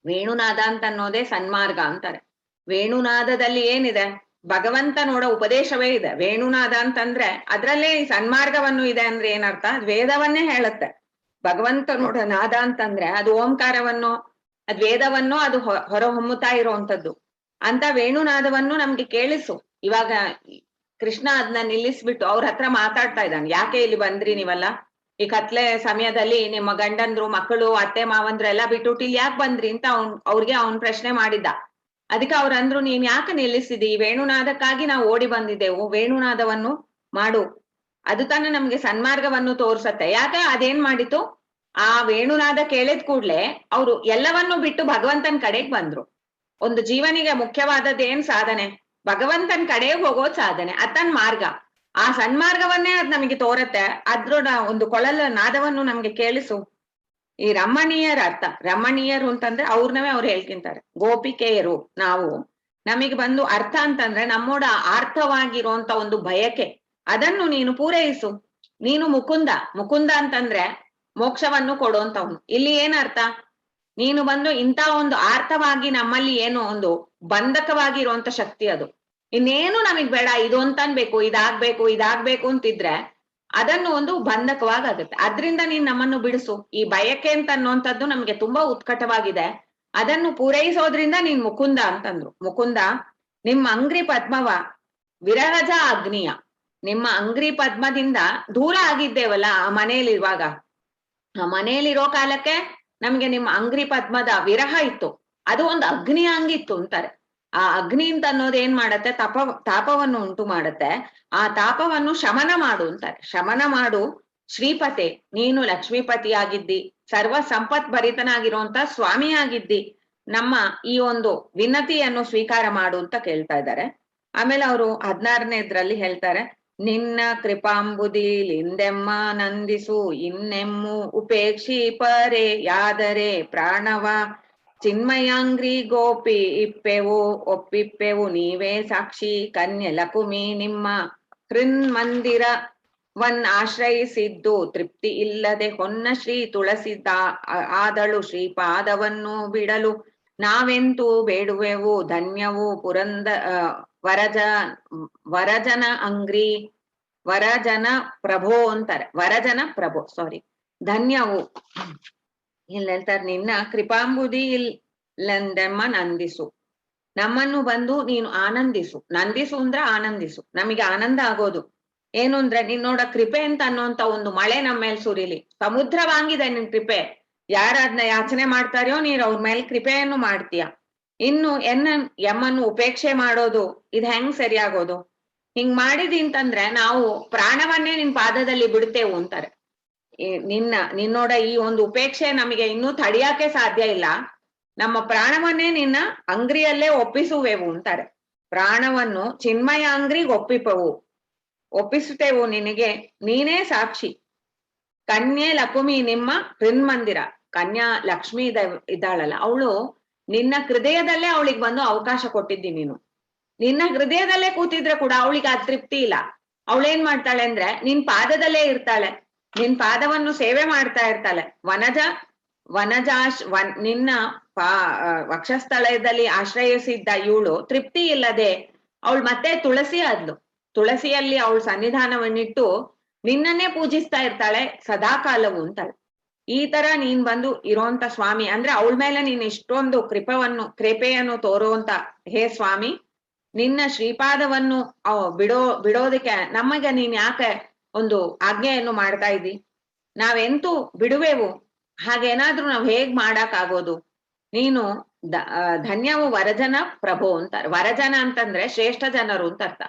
ವೇಣುನಾದ ಅಂತ ಅನ್ನೋದೇ ಸನ್ಮಾರ್ಗ ಅಂತಾರೆ. ವೇಣುನಾದದಲ್ಲಿ ಏನಿದೆ? ಭಗವಂತನೋಡ ಉಪದೇಶವೇ ಇದೆ. ವೇಣುನಾದ ಅಂತಂದ್ರೆ ಅದ್ರಲ್ಲೇ ಈ ಸನ್ಮಾರ್ಗವನ್ನು ಇದೆ ಅಂದ್ರೆ ಏನರ್ಥ? ವೇದವನ್ನೇ ಹೇಳುತ್ತೆ. ಭಗವಂತನೋಡ ನಾದ ಅಂತಂದ್ರೆ ಅದು ಓಂಕಾರವನ್ನು, ಅದ್ ವೇದವನ್ನು ಅದು ಹೊರಹೊಮ್ಮುತ್ತಾ ಇರುವಂತದ್ದು. ಅಂತ ವೇಣುನಾದವನ್ನು ನಮ್ಗೆ ಕೇಳಿಸು. ಇವಾಗ ಕೃಷ್ಣ ಅದನ್ನ ನಿಲ್ಲಿಸ್ಬಿಟ್ಟು ಅವ್ರ ಹತ್ರ ಮಾತಾಡ್ತಾ ಇದ್ದಾನೆ. ಯಾಕೆ ಇಲ್ಲಿ ಬಂದ್ರಿ ನೀವೆಲ್ಲ? ಈ ಕತ್ಲೆ ಸಮಯದಲ್ಲಿ ನಿಮ್ಮ ಗಂಡಂದ್ರು, ಮಕ್ಕಳು, ಅತ್ತೆ ಮಾವಂದ್ರು ಎಲ್ಲ ಬಿಟ್ಟುಟ್ಟು ಇಲ್ಲಿ ಯಾಕೆ ಬಂದ್ರಿ ಅಂತ ಅವ್ರಿಗೆ ಅವನ್ ಪ್ರಶ್ನೆ ಮಾಡಿದ್ದ. ಅದಕ್ಕೆ ಅವ್ರಂದ್ರು, ನೀನ್ ಯಾಕೆ ನಿಲ್ಲಿಸಿದಿ? ವೇಣುನಾದಕ್ಕಾಗಿ ನಾವು ಓಡಿ ಬಂದಿದ್ದೆವು, ವೇಣುನಾದವನ್ನು ಮಾಡು, ಅದು ತಾನೇ ನಮ್ಗೆ ಸನ್ಮಾರ್ಗವನ್ನು ತೋರ್ಸತ್ತೆ. ಯಾಕೆ ಅದೇನ್ ಮಾಡಿತು? ಆ ವೇಣುನಾದ ಕೇಳಿದ ಕೂಡ್ಲೆ ಅವ್ರು ಎಲ್ಲವನ್ನೂ ಬಿಟ್ಟು ಭಗವಂತನ ಕಡೆಗೆ ಬಂದ್ರು. ಒಂದು ಜೀವನಿಗೆ ಮುಖ್ಯವಾದದ್ದು ಏನ್ ಸಾಧನೆ? ಭಗವಂತನ ಕಡೆಗೆ ಹೋಗೋದ್ ಸಾಧನೆ, ಅತನ್ ಮಾರ್ಗ. ಆ ಸನ್ಮಾರ್ಗವನ್ನೇ ಅದ್ ನಮಗೆ ತೋರತ್ತೆ. ಅದ್ರ ಒಂದು ಕೊಳಲ ನಾದವನ್ನು ನಮ್ಗೆ ಕೇಳಿಸು. ಈ ರಮಣೀಯರ ಅರ್ಥ, ರಮಣೀಯರು ಅಂತಂದ್ರೆ ಅವ್ರನ್ನವೇ ಅವ್ರು ಹೇಳ್ಕಿಂತಾರೆ, ಗೋಪಿಕೆಯರು ನಾವು. ನಮಗೆ ಬಂದು ಅರ್ಥ ಅಂತಂದ್ರೆ ನಮ್ಮೋಡ ಆರ್ಥವಾಗಿರುವಂತ ಒಂದು ಬಯಕೆ, ಅದನ್ನು ನೀನು ಪೂರೈಸು. ನೀನು ಮುಕುಂದ. ಮುಕುಂದ ಅಂತಂದ್ರೆ ಮೋಕ್ಷವನ್ನು ಕೊಡುವಂತವನು. ಇಲ್ಲಿ ಏನ್ ಅರ್ಥ? ನೀನು ಬಂದು ಇಂಥ ಒಂದು ಆರ್ಥವಾಗಿ ನಮ್ಮಲ್ಲಿ ಏನು ಒಂದು ಬಂಧಕವಾಗಿರುವಂತ ಶಕ್ತಿ ಅದು. ಇನ್ನೇನು ನಮಗ್ ಬೇಡ, ಇದು ಅಂತ ಅನ್ಬೇಕು, ಇದಾಗ್ಬೇಕು ಅಂತಿದ್ರೆ ಅದನ್ನು ಒಂದು ಬಂಧಕವಾಗತ್ತೆ. ಅದ್ರಿಂದ ನೀನ್ ನಮ್ಮನ್ನು ಬಿಡಿಸು. ಈ ಬಯಕೆ ಅಂತ ಅನ್ನುವಂಥದ್ದು ನಮ್ಗೆ ತುಂಬಾ ಉತ್ಕಟವಾಗಿದೆ, ಅದನ್ನು ಪೂರೈಸೋದ್ರಿಂದ ನೀನ್ ಮುಕುಂದ ಅಂತಂದ್ರು. ಮುಕುಂದ, ನಿಮ್ಮ ಅಂಗ್ರಿ ಪದ್ಮವ ವಿರಹಜ ಅಗ್ನಿಯ. ನಿಮ್ಮ ಅಂಗ್ರಿ ಪದ್ಮದಿಂದ ದೂರ ಆಗಿದ್ದೇವಲ್ಲ ಆ ಮನೆಯಲ್ಲಿರುವಾಗ, ಆ ಮನೆಯಲ್ಲಿರೋ ಕಾಲಕ್ಕೆ ನಮ್ಗೆ ನಿಮ್ಮ ಅಂಗ್ರಿ ಪದ್ಮದ ವಿರಹ ಇತ್ತು. ಅದು ಒಂದು ಅಗ್ನಿ ಹಂಗಿತ್ತು ಅಂತಾರೆ. ಆ ಅಗ್ನಿ ಅಂತ ಅನ್ನೋದು ಏನ್ ಮಾಡತ್ತೆ? ತಾಪವನ್ನು ಉಂಟು ಮಾಡತ್ತೆ. ಆ ತಾಪವನ್ನು ಶಮನ ಮಾಡು ಅಂತಾರೆ. ಶಮನ ಮಾಡು ಶ್ರೀಪತೆ, ನೀನು ಲಕ್ಷ್ಮೀಪತಿ ಆಗಿದ್ದಿ, ಸರ್ವ ಸಂಪತ್ ಭರಿತನಾಗಿರುವಂತ ಸ್ವಾಮಿ ಆಗಿದ್ದಿ. ನಮ್ಮ ಈ ಒಂದು ವಿನತಿಯನ್ನು ಸ್ವೀಕಾರ ಮಾಡು ಅಂತ ಕೇಳ್ತಾ ಇದ್ದಾರೆ. ಆಮೇಲೆ ಅವರು 16ನೇದ್ರಲ್ಲಿ ಹೇಳ್ತಾರೆ, ನಿನ್ನ ಕೃಪಾಂಬುದಿಲಿಂದೆಮ್ಮ ನಂದಿಸು, ಇನ್ನೆಮ್ಮು ಉಪೇಕ್ಷಿ ಪರೆ ಯಾದರೆ ಪ್ರಾಣವ. ಚಿನ್ಮಯಾಂಗ್ರಿ ಗೋಪಿ ಇಪ್ಪೆವು ಒಪ್ಪಿಪ್ಪೆವು, ನೀವೇ ಸಾಕ್ಷಿ ಕನ್ಯೆ ಲಕುಮಿ. ನಿಮ್ಮ ಹೃನ್ಮಂದಿರ ಆಶ್ರಯಿಸಿದ್ದು ತೃಪ್ತಿ ಇಲ್ಲದೆ ಹೊನ್ನ ಶ್ರೀ ತುಳಸಿದ್ದ ಆದಳು. ಶ್ರೀಪಾದವನ್ನು ಬಿಡಲು ನಾವೆಂತೂ ಬೇಡುವೆವು, ಧನ್ಯವು ವರಜನ ಅಂಗ್ರಿ. ವರಜನ ಪ್ರಭೋ ಅಂತಾರೆ, ವರಜನ ಪ್ರಭೋ, ಸಾರಿ, ಧನ್ಯವು. ಇಲ್ಲಿ ಹೇಳ್ತಾರೆ, ನಿನ್ನ ಕೃಪಾಂಬುದಿ ಇಲ್ಲಂದೆಮ್ಮ ನಂದಿಸು. ನಮ್ಮನ್ನು ಬಂದು ನೀನು ಆನಂದಿಸು. ನಂದಿಸು ಅಂದ್ರೆ ಆನಂದಿಸು. ನಮಗೆ ಆನಂದ ಆಗೋದು ಏನು ಅಂದ್ರೆ ನಿನ್ನೋಡ ಕೃಪೆ ಅಂತ ಅನ್ನೋಂತ ಒಂದು ಮಳೆ ನಮ್ಮ ಮೇಲೆ ಸುರಿಲಿ. ಸಮುದ್ರವಾಗಿದೆ ನಿನ್ ಕೃಪೆ. ಯಾರ ಅದನ್ನ ಯಾಚನೆ ಮಾಡ್ತಾರೋ ನೀನು ಅವ್ರ ಮೇಲೆ ಕೃಪೆಯನ್ನು ಮಾಡ್ತೀಯ. ಇನ್ನು ಎಮ್ಮನ್ನು ಉಪೇಕ್ಷೆ ಮಾಡೋದು, ಇದು ಹೆಂಗ್ ಸರಿಯಾಗೋದು? ಹಿಂಗ್ ಮಾಡಿದಿ ಅಂತಂದ್ರೆ ನಾವು ಪ್ರಾಣವನ್ನೇ ನಿನ್ ಪಾದದಲ್ಲಿ ಬಿಡ್ತೇವು ಅಂತಾರೆ. ನಿನ್ನೋಡ ಈ ಒಂದು ಉಪೇಕ್ಷೆ ನಮಗೆ ಇನ್ನೂ ತಡಿಯಾಕೆ ಸಾಧ್ಯ ಇಲ್ಲ. ನಮ್ಮ ಪ್ರಾಣವನ್ನೇ ನಿನ್ನ ಅಂಗ್ರಿಯಲ್ಲೇ ಒಪ್ಪಿಸುವೆವು ಅಂತಾರೆ. ಪ್ರಾಣವನ್ನು ಚಿನ್ಮಯ ಅಂಗ್ರಿಗೆ ಒಪ್ಪಿಸುತ್ತೇವು ನಿನಗೆ, ನೀನೇ ಸಾಕ್ಷಿ. ಕನ್ಯೆ ಲಕುಮಿ, ನಿಮ್ಮ ಹೃನ್ಮಂದಿರ. ಕನ್ಯಾ ಲಕ್ಷ್ಮಿ ಇದ್ದಾಳಲ್ಲ, ಅವಳು ನಿನ್ನ ಹೃದಯದಲ್ಲೇ ಅವಳಿಗೆ ಬಂದು ಅವಕಾಶ ಕೊಟ್ಟಿದ್ದಿ ನೀನು. ನಿನ್ನ ಹೃದಯದಲ್ಲೇ ಕೂತಿದ್ರೆ ಕೂಡ ಅವಳಿಗೆ ಆ ತೃಪ್ತಿ ಇಲ್ಲ. ಅವಳೇನ್ ಮಾಡ್ತಾಳೆ ಅಂದ್ರೆ ನಿನ್ ಪಾದದಲ್ಲೇ ಇರ್ತಾಳೆ, ನಿನ್ ಪಾದವನ್ನು ಸೇವೆ ಮಾಡ್ತಾ ಇರ್ತಾಳೆ. ನಿನ್ನ ವಕ್ಷಸ್ಥಳದಲ್ಲಿ ಆಶ್ರಯಿಸಿದ್ದ ಇವಳು ತೃಪ್ತಿ ಇಲ್ಲದೆ ಅವಳು ಮತ್ತೆ ತುಳಸಿ ಆದ್ಲು. ತುಳಸಿಯಲ್ಲಿ ಅವಳು ಸನ್ನಿಧಾನವನ್ನಿಟ್ಟು ನಿನ್ನನ್ನೇ ಪೂಜಿಸ್ತಾ ಇರ್ತಾಳೆ ಸದಾಕಾಲವು ಅಂತಾಳೆ. ಈ ತರ ನೀನ್ ಬಂದು ಇರೋಂತ ಸ್ವಾಮಿ ಅಂದ್ರೆ ಅವಳ ಮೇಲೆ ನೀನ್ ಇಷ್ಟೊಂದು ಕೃಪೆಯನ್ನು ತೋರುವಂತ ಹೇ ಸ್ವಾಮಿ, ನಿನ್ನ ಶ್ರೀಪಾದವನ್ನು ಬಿಡೋದಕ್ಕೆ ನಮಗೆ ನೀನ್ ಯಾಕೆ ಒಂದು ಆಜ್ಞೆಯನ್ನು ಮಾಡ್ತಾ ಇದ್ದಿ? ನಾವೆಂತೂ ಬಿಡುವೆವು. ಹಾಗೇನಾದ್ರೂ ನಾವ್ ಹೇಗ್ ಮಾಡಕ್ ಆಗೋದು? ನೀನು ಧನ್ಯವು ವರಜನ ಪ್ರಭು ಅಂತಾರೆ. ವರಜನ ಅಂತಂದ್ರೆ ಶ್ರೇಷ್ಠ ಜನರು ಅಂತ ಅರ್ಥ.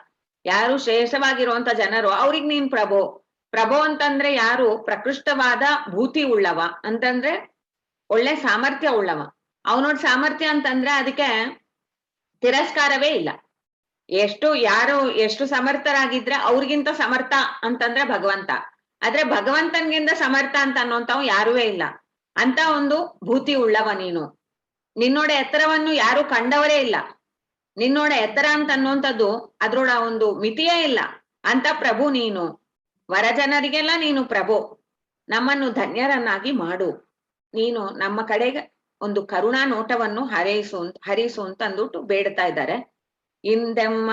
ಯಾರು ಶ್ರೇಷ್ಠವಾಗಿರುವಂತ ಜನರು ಅವ್ರಿಗೆ ನೀನ್ ಪ್ರಭೋ ಅಂತಂದ್ರೆ ಯಾರು ಪ್ರಕೃಷ್ಟವಾದ ಭೂತಿ ಉಳ್ಳವ ಅಂತಂದ್ರೆ ಒಳ್ಳೆ ಸಾಮರ್ಥ್ಯ ಉಳ್ಳವ. ಅವನೋಡ್ ಸಾಮರ್ಥ್ಯ ಅಂತಂದ್ರೆ ಅದಕ್ಕೆ ತಿರಸ್ಕಾರವೇ ಇಲ್ಲ. ಯಾರು ಎಷ್ಟು ಸಮರ್ಥರಾಗಿದ್ರೆ ಅವ್ರಿಗಿಂತ ಸಮರ್ಥ ಅಂತಂದ್ರೆ ಭಗವಂತ. ಆದ್ರೆ ಭಗವಂತನ್ಗಿಂತ ಸಮರ್ಥ ಅಂತ ಅನ್ನೋಂಥವ್ ಯಾರುವೇ ಇಲ್ಲ. ಅಂತ ಒಂದು ಭೂತಿ ಉಳ್ಳವ ನೀನು. ನಿನ್ನೋಡ ಎತ್ತರವನ್ನು ಯಾರು ಕಂಡವರೇ ಇಲ್ಲ. ನಿನ್ನೋಡ ಎತ್ತರ ಅಂತ ಅನ್ನುವಂಥದ್ದು ಅದ್ರೊಳ ಒಂದು ಮಿತಿಯೇ ಇಲ್ಲ. ಅಂತ ಪ್ರಭು ನೀನು. ವರಜನರಿಗೆಲ್ಲ ನೀನು ಪ್ರಭು. ನಮ್ಮನ್ನು ಧನ್ಯರನ್ನಾಗಿ ಮಾಡು. ನೀನು ನಮ್ಮ ಕಡೆಗೆ ಒಂದು ಕರುಣಾ ನೋಟವನ್ನು ಹರಿಸು ಅಂತ ಅಂದ್ಬಿಟ್ಟು ಬೇಡ್ತಾ ಇದ್ದಾರೆ. ಇಂದೆಮ್ಮ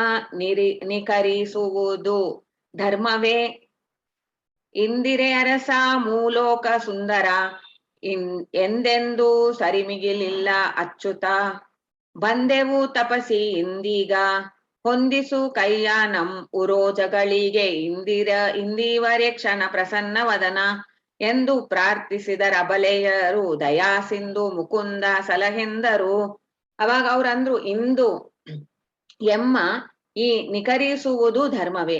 ನಿಕರಿಸುವುದು ಧರ್ಮವೇ, ಇಂದಿರೆ ಅರಸ ಮೂಲೋಕ ಸುಂದರ, ಎಂದೆಂದೂ ಸರಿಮಿಗಿಲಿಲ್ಲ ಅಚ್ಚುತ. ಬಂದೆವು ತಪಸಿ ಇಂದೀಗ, ಹೊಂದಿಸು ಕೈಯ ನಮ್ ಉರೋಜಗಳಿಗೆ, ಇಂದೀವರೆ ಕ್ಷಣ ಪ್ರಸನ್ನ ವದನ ಎಂದು ಪ್ರಾರ್ಥಿಸಿದರ ಅಬಲೆಯರು, ದಯಾ ಸಿಂಧು ಮುಕುಂದ ಸಲಹೆಂದರು. ಅವಾಗ ಅವ್ರಂದ್ರು, ಇಂದು ಎಮ್ಮ ಈ ನಿಕರಿಸುವುದು ಧರ್ಮವೇ.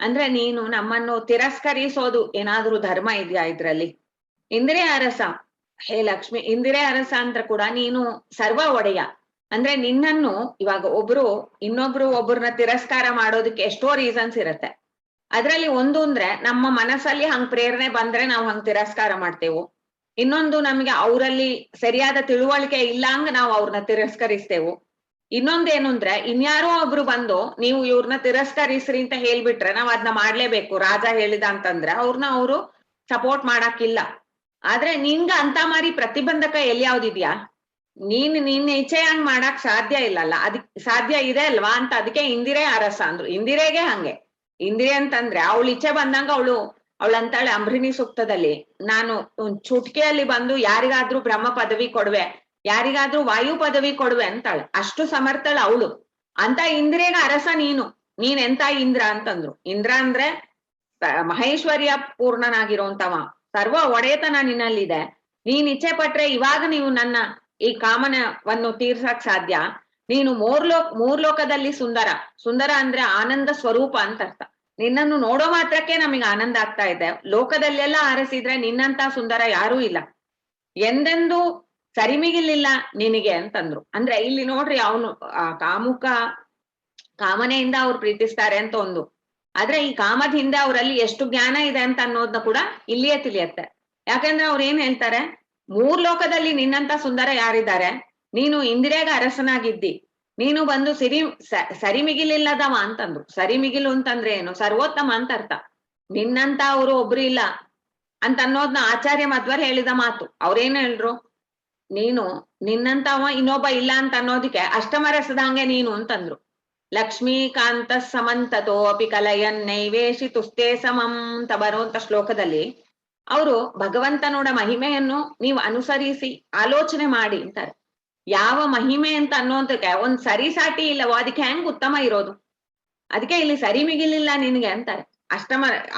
ಅಂದ್ರೆ ನೀನು ನಮ್ಮನ್ನು ತಿರಸ್ಕರಿಸೋದು ಏನಾದ್ರೂ ಧರ್ಮ ಇದೆಯಾ ಇದ್ರಲ್ಲಿ? ಇಂದಿರೆ ಅರಸ, ಹೇ ಲಕ್ಷ್ಮಿ, ಇಂದಿರೆ ಅರಸ ಅಂತ ಕೂಡ ನೀನು ಸರ್ವ ಒಡೆಯ. ಅಂದ್ರೆ ನಿನ್ನನ್ನು ಇವಾಗ ಒಬ್ರನ್ನ ತಿರಸ್ಕಾರ ಮಾಡೋದಕ್ಕೆ ಎಷ್ಟೋ ರೀಸನ್ಸ್ ಇರತ್ತೆ. ಅದ್ರಲ್ಲಿ ಒಂದು ಅಂದ್ರೆ ನಮ್ಮ ಮನಸ್ಸಲ್ಲಿ ಹಂಗ್ ಪ್ರೇರಣೆ ಬಂದ್ರೆ ನಾವು ಹಂಗ್ ತಿರಸ್ಕಾರ ಮಾಡ್ತೇವು. ಇನ್ನೊಂದು ನಮ್ಗೆ ಅವರಲ್ಲಿ ಸರಿಯಾದ ತಿಳುವಳಿಕೆ ಇಲ್ಲ ಹಂಗ ನಾವು ಅವ್ರನ್ನ ತಿರಸ್ಕರಿಸ್ತೇವು. ಇನ್ನೊಂದೇನು ಅಂದ್ರೆ ಇನ್ಯಾರೋ ಒಬ್ರು ಬಂದು ನೀವು ಇವ್ರನ್ನ ತಿರಸ್ಕರಿಸ್ರಿ ಅಂತ ಹೇಳ್ಬಿಟ್ರೆ ನಾವ್ ಅದನ್ನ ಮಾಡ್ಲೇಬೇಕು, ರಾಜ ಹೇಳಿದ ಅಂತಂದ್ರೆ ಅವ್ರನ್ನ ಅವರು ಸಪೋರ್ಟ್ ಮಾಡಕ್ಕಿಲ್ಲ. ಆದ್ರೆ ನಿನ್ಗ ಅಂತ ಮಾರಿ ಪ್ರತಿಬಂಧಕ ಎಲ್ಲಿ ಯಾವ್ದಿದ್ಯಾ? ನಿನ್ನ ಇಚ್ಛೆ ಹಂಗ್ ಮಾಡಕ್ ಸಾಧ್ಯ ಇಲ್ಲಲ್ಲ, ಸಾಧ್ಯ ಇದೆ ಅಲ್ವಾ ಅಂತ ಅದಕ್ಕೆ ಇಂದಿರೆ ಅರಸ ಅಂದ್ರು. ಇಂದಿರೆಗೆ ಹಂಗೆ. ಇಂದಿರೆ ಅಂತಂದ್ರೆ ಅವಳ ಇಚ್ಛೆ ಬಂದಂಗ ಅವಳಂತಾಳೆ ಅಂಬ್ರಿಣಿ ಸೂಕ್ತದಲ್ಲಿ, ನಾನು ಒಂದ್ ಚುಟ್ಕಿಯಲ್ಲಿ ಬಂದು ಯಾರಿಗಾದ್ರೂ ಬ್ರಹ್ಮ ಪದವಿ ಕೊಡುವೆ, ಯಾರಿಗಾದ್ರೂ ವಾಯು ಪದವಿ ಕೊಡುವೆ ಅಂತಾಳೆ. ಅಷ್ಟು ಸಮರ್ಥಳ ಅವಳು. ಅಂತ ಇಂದ್ರಿಯಗ ಅರಸ ನೀನ್ ಎಂತ ಇಂದ್ರ ಅಂತಂದ್ರು. ಇಂದ್ರ ಅಂದ್ರೆ ಮಹೇಶ್ವರ್ಯ ಪೂರ್ಣನಾಗಿರೋಂತವ, ಸರ್ವ ಒಡೆಯತನ ನಿನ್ನಲ್ಲಿದೆ. ನೀನ್ ಇಚ್ಛೆ ಪಟ್ರೆ ಇವಾಗ ನೀವು ನನ್ನ ಈ ಕಾಮನವನ್ನು ತೀರ್ಸಕ್ ಸಾಧ್ಯ. ನೀನು ಮೂರ್ ಲೋಕದಲ್ಲಿ ಸುಂದರ ಅಂದ್ರೆ ಆನಂದ ಸ್ವರೂಪ ಅಂತ ಅರ್ಥ. ನಿನ್ನನ್ನು ನೋಡೋ ಮಾತ್ರಕ್ಕೆ ನಮಗೆ ಆನಂದ ಆಗ್ತಾ ಇದೆ. ಲೋಕದಲ್ಲೆಲ್ಲ ಆರಿಸಿದ್ರೆ ನಿನ್ನಂತ ಸುಂದರ ಯಾರೂ ಇಲ್ಲ, ಎಂದೆಂದೂ ಸರಿಮಿಗಿಲಿಲ್ಲ ನಿನಗೆ ಅಂತಂದ್ರು. ಅಂದ್ರೆ ಇಲ್ಲಿ ನೋಡ್ರಿ, ಅವನು ಕಾಮನೆಯಿಂದ ಅವ್ರು ಪ್ರೀತಿಸ್ತಾರೆ ಅಂತ ಒಂದು. ಆದ್ರೆ ಈ ಕಾಮದ ಹಿಂದೆ ಅವರಲ್ಲಿ ಎಷ್ಟು ಜ್ಞಾನ ಇದೆ ಅಂತ ಅನ್ನೋದನ್ನ ಕೂಡ ಇಲ್ಲಿಯೇ ತಿಳಿಯತ್ತೆ. ಯಾಕಂದ್ರೆ ಅವ್ರು ಏನ್ ಹೇಳ್ತಾರೆ, ಮೂರ್ ಲೋಕದಲ್ಲಿ ನಿನ್ನಂತ ಸುಂದರ ಯಾರಿದ್ದಾರೆ? ನೀನು ಇಂದಿರೆಗ ಅರಸನಾಗಿದ್ದಿ, ನೀನು ಬಂದು ಸರಿಮಿಗಿಲಿಲ್ಲದವ ಅಂತಂದ್ರು. ಸರಿಮಿಗಿಲು ಅಂತಂದ್ರೆ ಏನು? ಸರ್ವೋತ್ತಮ ಅಂತ ಅರ್ಥ. ನಿನ್ನಂತ ಅವರು ಒಬ್ರು ಇಲ್ಲ ಅಂತ ಅನ್ನೋದ್ನ ಆಚಾರ್ಯ ಮಧ್ವರ್ ಹೇಳಿದ ಮಾತು. ಅವ್ರೇನ್ ಹೇಳ್ರು, ನೀನು ನಿನ್ನಂತವ ಇನ್ನೊಬ್ಬ ಇಲ್ಲ ಅಂತ ಅನ್ನೋದಕ್ಕೆ ಅಷ್ಟಮರಸದಂಗೆ ನೀನು ಅಂತಂದ್ರು. ಲಕ್ಷ್ಮೀಕಾಂತ ಸಮಂತತೋ ಅಪಿ ಕಲಯನ್ ನೈವೇಶಿ ತುಷ್ಟೇ ಸಮಂ ಅಂತ ಬರುವಂತ ಶ್ಲೋಕದಲ್ಲಿ ಅವರು ಭಗವಂತನೋಡ ಮಹಿಮೆಯನ್ನು ನೀವು ಅನುಸರಿಸಿ ಆಲೋಚನೆ ಮಾಡಿ ಅಂತಾರೆ. ಯಾವ ಮಹಿಮೆ ಅಂತ ಅನ್ನೋದಕ್ಕೆ ಒಂದ್ ಸರಿಸಾಟಿ ಇಲ್ಲವೋ ಅದಕ್ಕೆ ಹೆಂಗ್ ಉತ್ತಮ ಇರೋದು? ಅದಕ್ಕೆ ಇಲ್ಲಿ ಸರಿ ಮಿಗಿಲಿಲ್ಲ ನಿನ್ಗೆ ಅಂತಾರೆ.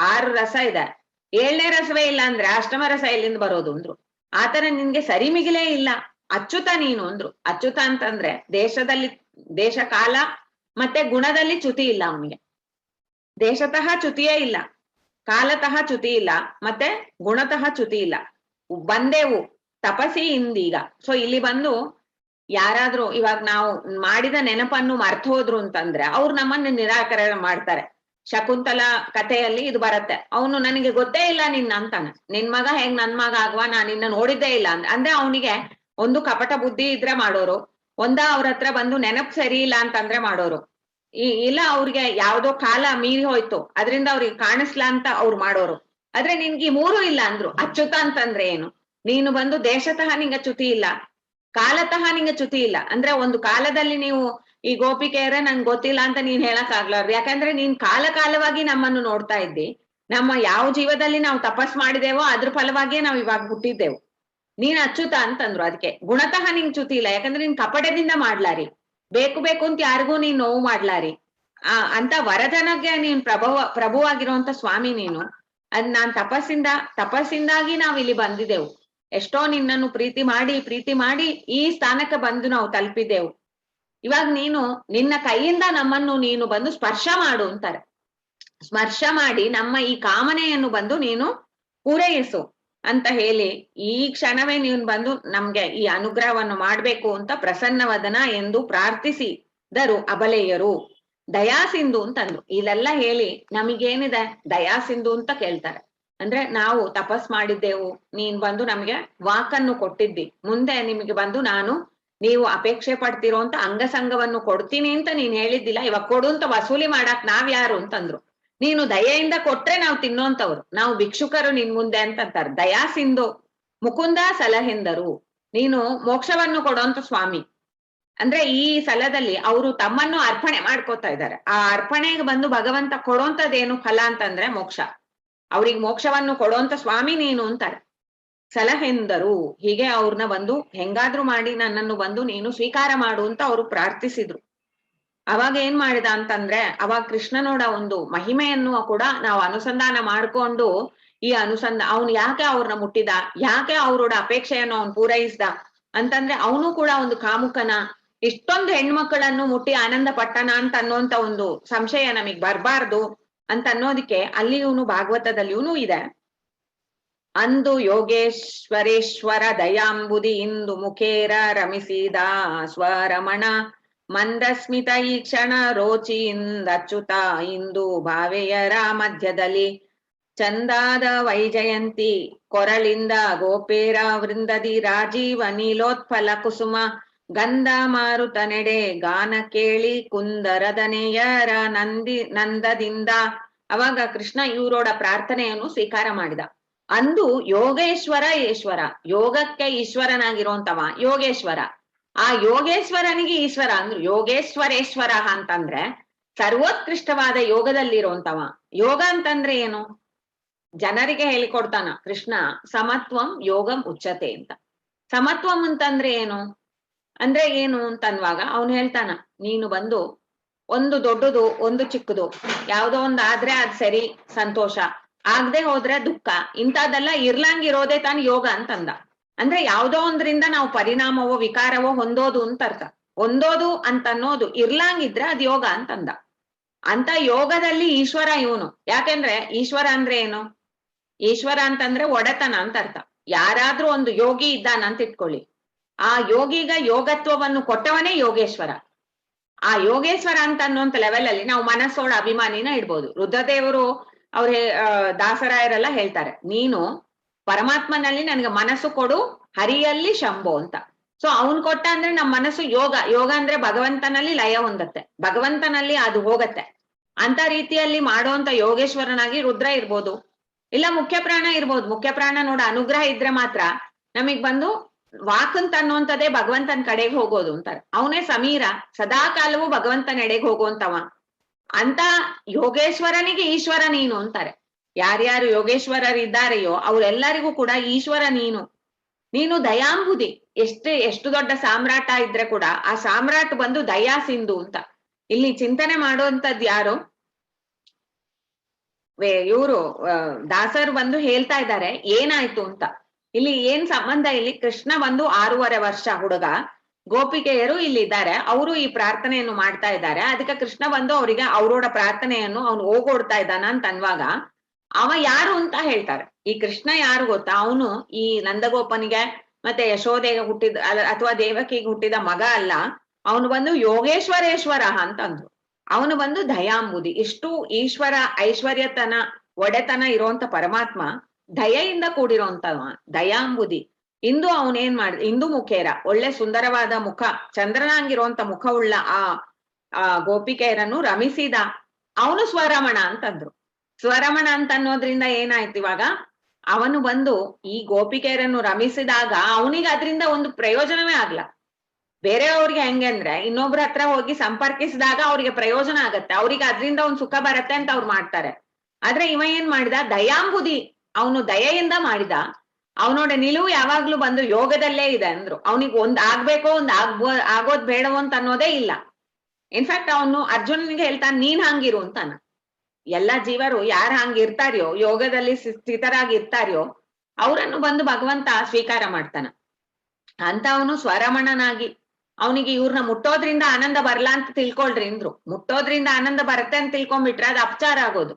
6 ರಸ ಇದೆ, 7ನೇ ರಸವೇ ಇಲ್ಲ ಅಂದ್ರೆ ಅಷ್ಟಮ ರಸ ಎಲ್ಲಿಂದ ಬರೋದು ಅಂದ್ರು. ಆತರ ನಿನ್ಗೆ ಸರಿ ಮಿಗಿಲೇ ಇಲ್ಲ, ಅಚ್ಯುತ ನೀನು ಅಂದ್ರು. ಅಚ್ಯುತ ಅಂತಂದ್ರೆ ದೇಶ ಕಾಲ ಮತ್ತೆ ಗುಣದಲ್ಲಿ ಚ್ಯುತಿ ಇಲ್ಲ ಅವನಿಗೆ. ದೇಶತಃ ಚ್ಯುತಿಯೇ ಇಲ್ಲ, ಕಾಲತಃ ಚ್ಯುತಿ ಇಲ್ಲ, ಮತ್ತೆ ಗುಣತಃ ಚ್ಯುತಿ ಇಲ್ಲ. ಬಂದೆವು ತಪಸಿ ಇಂದೀಗ. ಸೊ ಇಲ್ಲಿ ಬಂದು ಯಾರಾದ್ರೂ ಇವಾಗ ನಾವು ಮಾಡಿದ ನೆನಪನ್ನು ಮರ್ತು ಹೋದ್ರು ಅಂತಂದ್ರೆ ಅವ್ರು ನಮ್ಮನ್ನ ನಿರಾಕರಣೆ ಮಾಡ್ತಾರೆ. ಶಕುಂತಲ ಕಥೆಯಲ್ಲಿ ಇದು ಬರತ್ತೆ. ಅವನು ನನಗೆ ಗೊತ್ತೇ ಇಲ್ಲ ನಿನ್ನ ಅಂತಾನೆ. ನಿನ್ ಮಗ ಹೆಂಗ್ ನನ್ ಮಗ ಆಗುವ, ನಾನ್ ನಿನ್ನ ನೋಡಿದ್ದೇ ಇಲ್ಲ ಅಂದ್ರೆ ಅವನಿಗೆ ಒಂದು ಕಪಟ ಬುದ್ಧಿ ಇದ್ರೆ ಮಾಡೋರು, ಅವ್ರ ಹತ್ರ ಬಂದು ನೆನಪು ಸರಿ ಇಲ್ಲ ಅಂತಂದ್ರೆ ಮಾಡೋರು, ಇಲ್ಲ ಅವ್ರಿಗೆ ಯಾವ್ದೋ ಕಾಲ ಮೀರಿ ಹೋಯ್ತು ಅದ್ರಿಂದ ಅವ್ರಿಗೆ ಕಾಣಿಸ್ಲಾ ಅಂತ ಅವ್ರು ಮಾಡೋರು. ಆದ್ರೆ ನಿನ್ಗೆ ಈ 3 ಇಲ್ಲ ಅಂದ್ರು. ಅಚ್ಯುತ ಅಂತಂದ್ರೆ ಏನು? ನೀನು ಬಂದು ದೇಶತಃ ನಿಂಗೆ ಚ್ಯುತಿ ಇಲ್ಲ, ಕಾಲತಃ ನಿಂಗೆ ಚ್ಯುತಿ ಇಲ್ಲ. ಅಂದ್ರೆ ಒಂದು ಕಾಲದಲ್ಲಿ ನೀವು ಈ ಗೋಪಿಕೆಯರೇ ನನ್ಗೆ ಗೊತ್ತಿಲ್ಲ ಅಂತ ನೀನ್ ಹೇಳಕ್ ಆಗ್ಲಾರ್ದು. ಯಾಕಂದ್ರೆ ನೀನ್ ಕಾಲವಾಗಿ ನಮ್ಮನ್ನು ನೋಡ್ತಾ ಇದ್ದಿ. ನಮ್ಮ ಯಾವ ಜೀವದಲ್ಲಿ ನಾವು ತಪಸ್ ಮಾಡಿದೇವೋ ಅದ್ರ ಫಲವಾಗಿಯೇ ನಾವ್ ಇವಾಗ ಹುಟ್ಟಿದ್ದೇವು. ನೀನ್ ಅಚ್ಯುತ ಅಂತಂದ್ರು. ಅದಕ್ಕೆ ಗುಣತಃ ನಿಂಗ್ ಚ್ಯುತಿ ಇಲ್ಲ, ಯಾಕಂದ್ರೆ ನೀನ್ ಕಪಟದಿಂದ ಮಾಡ್ಲಾರಿ, ಬೇಕು ಅಂತ ಯಾರಿಗೂ ನೀನ್ ನೋವು ಮಾಡ್ಲಾರಿ. ಅಂತ ವರಜನಗೆ ನೀನ್ ಪ್ರಭುವಾಗಿರುವಂತ ಸ್ವಾಮಿ ನೀನು. ಅದ್ ನಾನ್ ತಪಸ್ಸಿಂದಾಗಿ ನಾವ್ ಇಲ್ಲಿ ಬಂದಿದ್ದೆವು. ಎಷ್ಟೋ ನಿನ್ನನ್ನು ಪ್ರೀತಿ ಮಾಡಿ ಈ ಸ್ಥಾನಕ್ಕೆ ಬಂದು ನಾವು ತಲುಪಿದೆವು. ಇವಾಗ ನೀನು ನಿನ್ನ ಕೈಯಿಂದ ನಮ್ಮನ್ನು ನೀನು ಬಂದು ಸ್ಪರ್ಶ ಮಾಡು ಅಂತಾರೆ. ಸ್ಪರ್ಶ ಮಾಡಿ ನಮ್ಮ ಈ ಕಾಮನೆಯನ್ನು ಬಂದು ನೀನು ಪೂರೈಸು ಅಂತ ಹೇಳಿ ಈ ಕ್ಷಣವೇ ನೀನು ಬಂದು ನಮ್ಗೆ ಈ ಅನುಗ್ರಹವನ್ನು ಮಾಡ್ಬೇಕು ಅಂತ ಪ್ರಸನ್ನವದನ ಎಂದು ಪ್ರಾರ್ಥಿಸಿದರು ಅಬಲೆಯರು. ದಯಾಸಿಂಧು ಅಂತಂದ್ರು. ಇಲ್ಲೆಲ್ಲ ಹೇಳಿ ನಮಗೇನಿದೆ ದಯಾಸಿಂಧು ಅಂತ ಕೇಳ್ತಾರೆ. ಅಂದ್ರೆ ನಾವು ತಪಸ್ ಮಾಡಿದ್ದೆವು, ನೀನ್ ಬಂದು ನಮ್ಗೆ ವಾಕನ್ನು ಕೊಟ್ಟಿದ್ದಿ, ಮುಂದೆ ನಿಮಗೆ ಬಂದು ನಾನು ನೀವು ಅಪೇಕ್ಷೆ ಪಡ್ತಿರೋ ಅಂತ ಅಂಗಸಂಗವನ್ನು ಕೊಡ್ತೀನಿ ಅಂತ ನೀನ್ ಹೇಳಿದ್ದಿಲ್ಲ, ಇವಾಗ ಕೊಡು ಅಂತ ವಸೂಲಿ ಮಾಡಾಕ್ ನಾವ್ ಯಾರು ಅಂತಂದ್ರು. ನೀನು ದಯೆಯಿಂದ ಕೊಟ್ರೆ ನಾವು ತಿನ್ನೋಂತವ್ರು, ನಾವು ಭಿಕ್ಷುಕರು ನಿನ್ ಮುಂದೆ ಅಂತಂತಾರೆ. ದಯಾ ಸಿಂಧು ಮುಕುಂದ ಸಲಹೆಂದರು, ನೀನು ಮೋಕ್ಷವನ್ನು ಕೊಡೋಂತ ಸ್ವಾಮಿ. ಅಂದ್ರೆ ಈ ಸಲದಲ್ಲಿ ಅವರು ತಮ್ಮನ್ನು ಅರ್ಪಣೆ ಮಾಡ್ಕೋತಾ ಇದ್ದಾರೆ. ಆ ಅರ್ಪಣೆಗೆ ಬಂದು ಭಗವಂತ ಕೊಡೋಂತದ್ದೇನು ಫಲ ಅಂತಂದ್ರೆ ಮೋಕ್ಷ. ಅವ್ರಿಗೆ ಮೋಕ್ಷವನ್ನು ಕೊಡೋಂತ ಸ್ವಾಮಿ ನೀನು ಅಂತಾರೆ. ಸಲಹೆಂದರು, ಹೀಗೆ ಅವ್ರನ್ನ ಬಂದು ಹೆಂಗಾದ್ರೂ ಮಾಡಿ ನನ್ನನ್ನು ಬಂದು ನೀನು ಸ್ವೀಕಾರ ಮಾಡು ಅಂತ ಅವರು ಪ್ರಾರ್ಥಿಸಿದ್ರು. ಅವಾಗ ಏನ್ ಮಾಡಿದ ಅಂತಂದ್ರೆ, ಅವಾಗ ಕೃಷ್ಣನೋಡ ಒಂದು ಮಹಿಮೆಯನ್ನು ಕೂಡ ನಾವು ಅನುಸಂಧಾನ ಮಾಡ್ಕೊಂಡು, ಈ ಅವನು ಯಾಕೆ ಅವ್ರನ್ನ ಮುಟ್ಟಿದ, ಯಾಕೆ ಅವರೋಡ ಅಪೇಕ್ಷೆಯನ್ನು ಅವನು ಪೂರೈಸ್ದ ಅಂತಂದ್ರೆ, ಅವನು ಕೂಡ ಒಂದು ಕಾಮುಕನ, ಇಷ್ಟೊಂದು ಹೆಣ್ಮಕ್ಕಳನ್ನು ಮುಟ್ಟಿ ಆನಂದ ಪಟ್ಟಣ ಅಂತ ಅನ್ನೋಂತ ಒಂದು ಸಂಶಯ ನಮಗ್ ಬರ್ಬಾರ್ದು ಅಂತ ಅನ್ನೋದಕ್ಕೆ ಅಲ್ಲಿ ಇವನು ಭಾಗವತದಲ್ಲಿಯೂ ಇದೆ. ಅಂದು ಯೋಗೇಶ್ವರೇಶ್ವರ ದಯಾಂಬುದಿ ಇಂದು ಮುಖೇರ ರಮಿಸಿದ ಸ್ವರಮಣ ಮಂದಸ್ಮಿತ ಈ ಕ್ಷಣ ರೋಚಿಯಿಂದ ಅಚ್ಯುತ ಇಂದು ಭಾವೆಯರ ಮಧ್ಯದಲ್ಲಿ ಚಂದಾದ ವೈಜಯಂತಿ ಕೊರಳಿಂದ ಗೋಪೇರ ವೃಂದದಿ ರಾಜೀವ ನೀಲೋತ್ಫಲ ಕುಸುಮ ಗಂಧ ಮಾರುತ ನೆಡೆ ಗಾನ ಕೇಳಿ ಕುಂದರದನೆಯರ ನಂದದಿಂದ. ಅವಾಗ ಕೃಷ್ಣ ಇವರೋಡ ಪ್ರಾರ್ಥನೆಯನ್ನು ಸ್ವೀಕಾರ ಮಾಡಿದ. ಅಂದು ಯೋಗೇಶ್ವರ ಈಶ್ವರ, ಯೋಗಕ್ಕೆ ಈಶ್ವರನಾಗಿರೋಂತವ ಯೋಗೇಶ್ವರ. ಆ ಯೋಗೇಶ್ವರನಿಗೆ ಈಶ್ವರ ಅಂದ್ರು ಯೋಗೇಶ್ವರೇಶ್ವರ ಅಂತಂದ್ರೆ ಸರ್ವೋತ್ಕೃಷ್ಟವಾದ ಯೋಗದಲ್ಲಿರುವಂತವ. ಯೋಗ ಅಂತಂದ್ರೆ ಏನು ಜನರಿಗೆ ಹೇಳಿಕೊಡ್ತಾನ ಕೃಷ್ಣ. ಸಮತ್ವಂ ಯೋಗಂ ಉಚ್ಚತೆ ಅಂತ. ಸಮತ್ವಂ ಅಂತಂದ್ರೆ ಏನು ಅಂದ್ರೆ ಏನು ಅಂತನ್ವಾಗ ಅವನು ಹೇಳ್ತಾನ, ನೀನು ಬಂದು ಒಂದು ದೊಡ್ಡದು ಒಂದು ಚಿಕ್ಕದು ಯಾವ್ದೋ ಒಂದ್ ಆದ್ರೆ ಅದ್ ಸರಿ ಸಂತೋಷ, ಆಗದೆ ಹೋದ್ರೆ ದುಃಖ, ಇಂಥದ್ದೆಲ್ಲ ಇರ್ಲಂಗಿರೋದೇ ತಾನು ಯೋಗ ಅಂತಂದ. ಅಂದ್ರೆ ಯಾವ್ದೋ ಒಂದ್ರಿಂದ ನಾವು ಪರಿಣಾಮವೋ ವಿಕಾರವೋ ಹೊಂದೋದು ಅಂತ ಅರ್ಥ. ಹೊಂದೋದು ಅಂತ ಅನ್ನೋದು ಇರ್ಲಂಗಿದ್ರೆ ಅದ್ ಯೋಗ ಅಂತಂದ. ಅಂತ ಯೋಗದಲ್ಲಿ ಈಶ್ವರ ಇವನು. ಯಾಕೆಂದ್ರೆ ಈಶ್ವರ ಅಂದ್ರೆ ಏನು, ಈಶ್ವರ ಅಂತಂದ್ರೆ ಒಡೆತನ ಅಂತ ಅರ್ಥ. ಯಾರಾದ್ರೂ ಒಂದು ಯೋಗಿ ಇದ್ದಾನ ಅಂತ ಇಟ್ಕೊಳ್ಳಿ, ಆ ಯೋಗಿಗ ಯೋಗತ್ವವನ್ನು ಕೊಟ್ಟವನೇ ಯೋಗೇಶ್ವರ. ಆ ಯೋಗೇಶ್ವರ ಅಂತ ಅನ್ನೋಂತ ಲೆವೆಲ್ ಅಲ್ಲಿ ನಾವು ಮನಸ್ಸೋಡ ಅಭಿಮಾನಿನ ಇಡ್ಬೋದು. ರುದ್ರದೇವರು ಅವ್ರ ದಾಸರಾಯರೆಲ್ಲ ಹೇಳ್ತಾರೆ, ನೀನು ಪರಮಾತ್ಮನಲ್ಲಿ ನನಗೆ ಮನಸ್ಸು ಕೊಡು ಹರಿಯಲ್ಲಿ ಶಂಭೋ ಅಂತ. ಸೊ ಅವನ್ ಕೊಟ್ಟ ಅಂದ್ರೆ ನಮ್ಮ ಮನಸ್ಸು ಯೋಗ. ಯೋಗ ಅಂದ್ರೆ ಭಗವಂತನಲ್ಲಿ ಲಯ ಹೊಂದತ್ತೆ, ಭಗವಂತನಲ್ಲಿ ಅದು ಹೋಗತ್ತೆ. ಅಂತ ರೀತಿಯಲ್ಲಿ ಮಾಡುವಂತ ಯೋಗೇಶ್ವರನಾಗಿ ರುದ್ರ ಇರ್ಬೋದು, ಇಲ್ಲ ಮುಖ್ಯ ಪ್ರಾಣ ಇರ್ಬೋದು. ಮುಖ್ಯ ಪ್ರಾಣ ನೋಡ ಅನುಗ್ರಹ ಇದ್ರೆ ಮಾತ್ರ ನಮಗ್ ಬಂದು ವಾಕಂತ ಅನ್ನುವಂಥದ್ದೇ ಭಗವಂತನ ಕಡೆಗೆ ಹೋಗೋದು ಅಂತಾರೆ. ಅವನೇ ಸಮೀರ, ಸದಾ ಕಾಲವೂ ಭಗವಂತನ ಎಡೆಗೆ ಹೋಗುವಂತವ. ಅಂತ ಯೋಗೇಶ್ವರನಿಗೆ ಈಶ್ವರ ನೀನು ಅಂತಾರೆ. ಯಾರ್ಯಾರು ಯೋಗೇಶ್ವರರಿದ್ದಾರೆಯೋ ಅವರೆಲ್ಲರಿಗೂ ಕೂಡ ಈಶ್ವರ ನೀನು. ನೀನು ದಯಾಂಬುದಿ. ಎಷ್ಟು ದೊಡ್ಡ ಸಾಮ್ರಾಟ ಇದ್ರೆ ಕೂಡ ಆ ಸಾಮ್ರಾಟ್ ಬಂದು ದಯಾ ಸಿಂಧು ಅಂತ. ಇಲ್ಲಿ ಚಿಂತನೆ ಮಾಡುವಂತದ್ ಯಾರು, ಇವರು ದಾಸರು ಬಂದು ಹೇಳ್ತಾ ಇದ್ದಾರೆ ಏನಾಯ್ತು ಅಂತ. ಇಲ್ಲಿ ಏನ್ ಸಂಬಂಧ, ಇಲ್ಲಿ ಕೃಷ್ಣ ಬಂದು 6.5 ವರ್ಷ ಹುಡುಗ, ಗೋಪಿಕೆಯರು ಇಲ್ಲಿ ಇದ್ದಾರೆ, ಅವರು ಈ ಪ್ರಾರ್ಥನೆಯನ್ನು ಮಾಡ್ತಾ ಇದ್ದಾರೆ. ಅದಕ್ಕೆ ಕೃಷ್ಣ ಬಂದು ಅವರಿಗೆ ಅವರೋಡ ಪ್ರಾರ್ಥನೆಯನ್ನು ಅವನು ಹೋಗೋಡ್ತಾ ಇದ್ದಾನ ಅಂತ ಅನ್ವಾಗ ಅವ ಯಾರು ಅಂತ ಹೇಳ್ತಾರೆ. ಈ ಕೃಷ್ಣ ಯಾರು ಗೊತ್ತಾ, ಅವನು ಈ ನಂದಗೋಪನಿಗೆ ಮತ್ತೆ ಯಶೋದೆಗೆ ಹುಟ್ಟಿದ ಅಥವಾ ದೇವಕಿಗೆ ಹುಟ್ಟಿದ ಮಗ ಅಲ್ಲ. ಅವನು ಬಂದು ಯೋಗೇಶ್ವರೇಶ್ವರ ಅಂತಂದ್ರು. ಅವನು ಬಂದು ದಯಾಂಬುದಿ. ಇಷ್ಟು ಈಶ್ವರ ಐಶ್ವರ್ಯತನ ಒಡೆತನ ಇರುವಂತ ಪರಮಾತ್ಮ ದಯೆಯಿಂದ ಕೂಡಿರೋಂತವ ದಯಾಂಬುದಿ. ಇಂದು ಅವನೇನ್ ಮಾಡಿದ, ಇಂದು ಮುಖೇರ, ಒಳ್ಳೆ ಸುಂದರವಾದ ಮುಖ, ಚಂದ್ರನಾಗಿರುವಂತ ಮುಖವುಳ್ಳ ಆ ಗೋಪಿಕೆಯರನ್ನು ರಮಿಸಿದ. ಅವನು ಸ್ವರಮಣ ಅಂತಂದ್ರು. ಸ್ವರಮಣ ಅಂತ ಅನ್ನೋದ್ರಿಂದ ಏನಾಯ್ತು, ಇವಾಗ ಅವನು ಬಂದು ಈ ಗೋಪಿಕೆಯರನ್ನು ರಮಿಸಿದಾಗ ಅವನಿಗೆ ಅದರಿಂದ ಒಂದು ಪ್ರಯೋಜನವೇ ಆಗ್ಲ. ಬೇರೆಯವ್ರಿಗೆ ಹೆಂಗೆ ಅಂದ್ರೆ ಇನ್ನೊಬ್ರ ಹತ್ರ ಹೋಗಿ ಸಂಪರ್ಕಿಸಿದಾಗ ಅವ್ರಿಗೆ ಪ್ರಯೋಜನ ಆಗತ್ತೆ, ಅವ್ರಿಗೆ ಅದ್ರಿಂದ ಒಂದ್ ಸುಖ ಬರತ್ತೆ ಅಂತ ಅವ್ರು ಮಾಡ್ತಾರೆ. ಆದ್ರೆ ಇವ ಏನ್ ಮಾಡಿದ, ದಯಾಂಬುದಿ, ಅವನು ದಯೆಯಿಂದ ಮಾಡಿದ. ಅವನೋட ನಿಲುವು ಯಾವಾಗ್ಲೂ ಬಂದು ಯೋಗದಲ್ಲೇ ಇದೆ ಅಂದ್ರು. ಅವನಿಗೆ ಒಂದ್ ಆಗ್ಬೇಕೋ ಒಂದ್ ಆಗೋದ್ ಬೇಡವೋ ಅಂತ ಅನ್ನೋದೇ ಇಲ್ಲ. ಇನ್ಫ್ಯಾಕ್ಟ್ ಅವನು ಅರ್ಜುನನಿಗೆ ಹೇಳ್ತಾನೆ, ನೀನ್ ಹಂಗಿರು ಅಂತಾನ. ಎಲ್ಲಾ ಜೀವರು ಯಾರು ಹಂಗಿರ್ತಾರ್ಯೋ, ಯೋಗದಲ್ಲಿ ಸ್ಥಿತರಾಗಿರ್ತಾರ್ಯೋ ಅವರನ್ನು ಬಂದು ಭಗವಂತ ಸ್ವೀಕಾರ ಮಾಡ್ತಾನ ಅಂತ. ಅವನು ಸ್ವರಮಣನಾಗಿ ಅವನಿಗೆ ಇವ್ರನ್ನ ಮುಟ್ಟೋದ್ರಿಂದ ಆನಂದ ಬರ್ಲಾ ಅಂತ ತಿಳ್ಕೊಳ್ರಿ ಅಂದ್ರು. ಮುಟ್ಟೋದ್ರಿಂದ ಆನಂದ ಬರುತ್ತೆ ಅಂತ ತಿಳ್ಕೊಂಡ್ಬಿಟ್ರೆ ಅದು ಅಪಚಾರ ಆಗೋದು.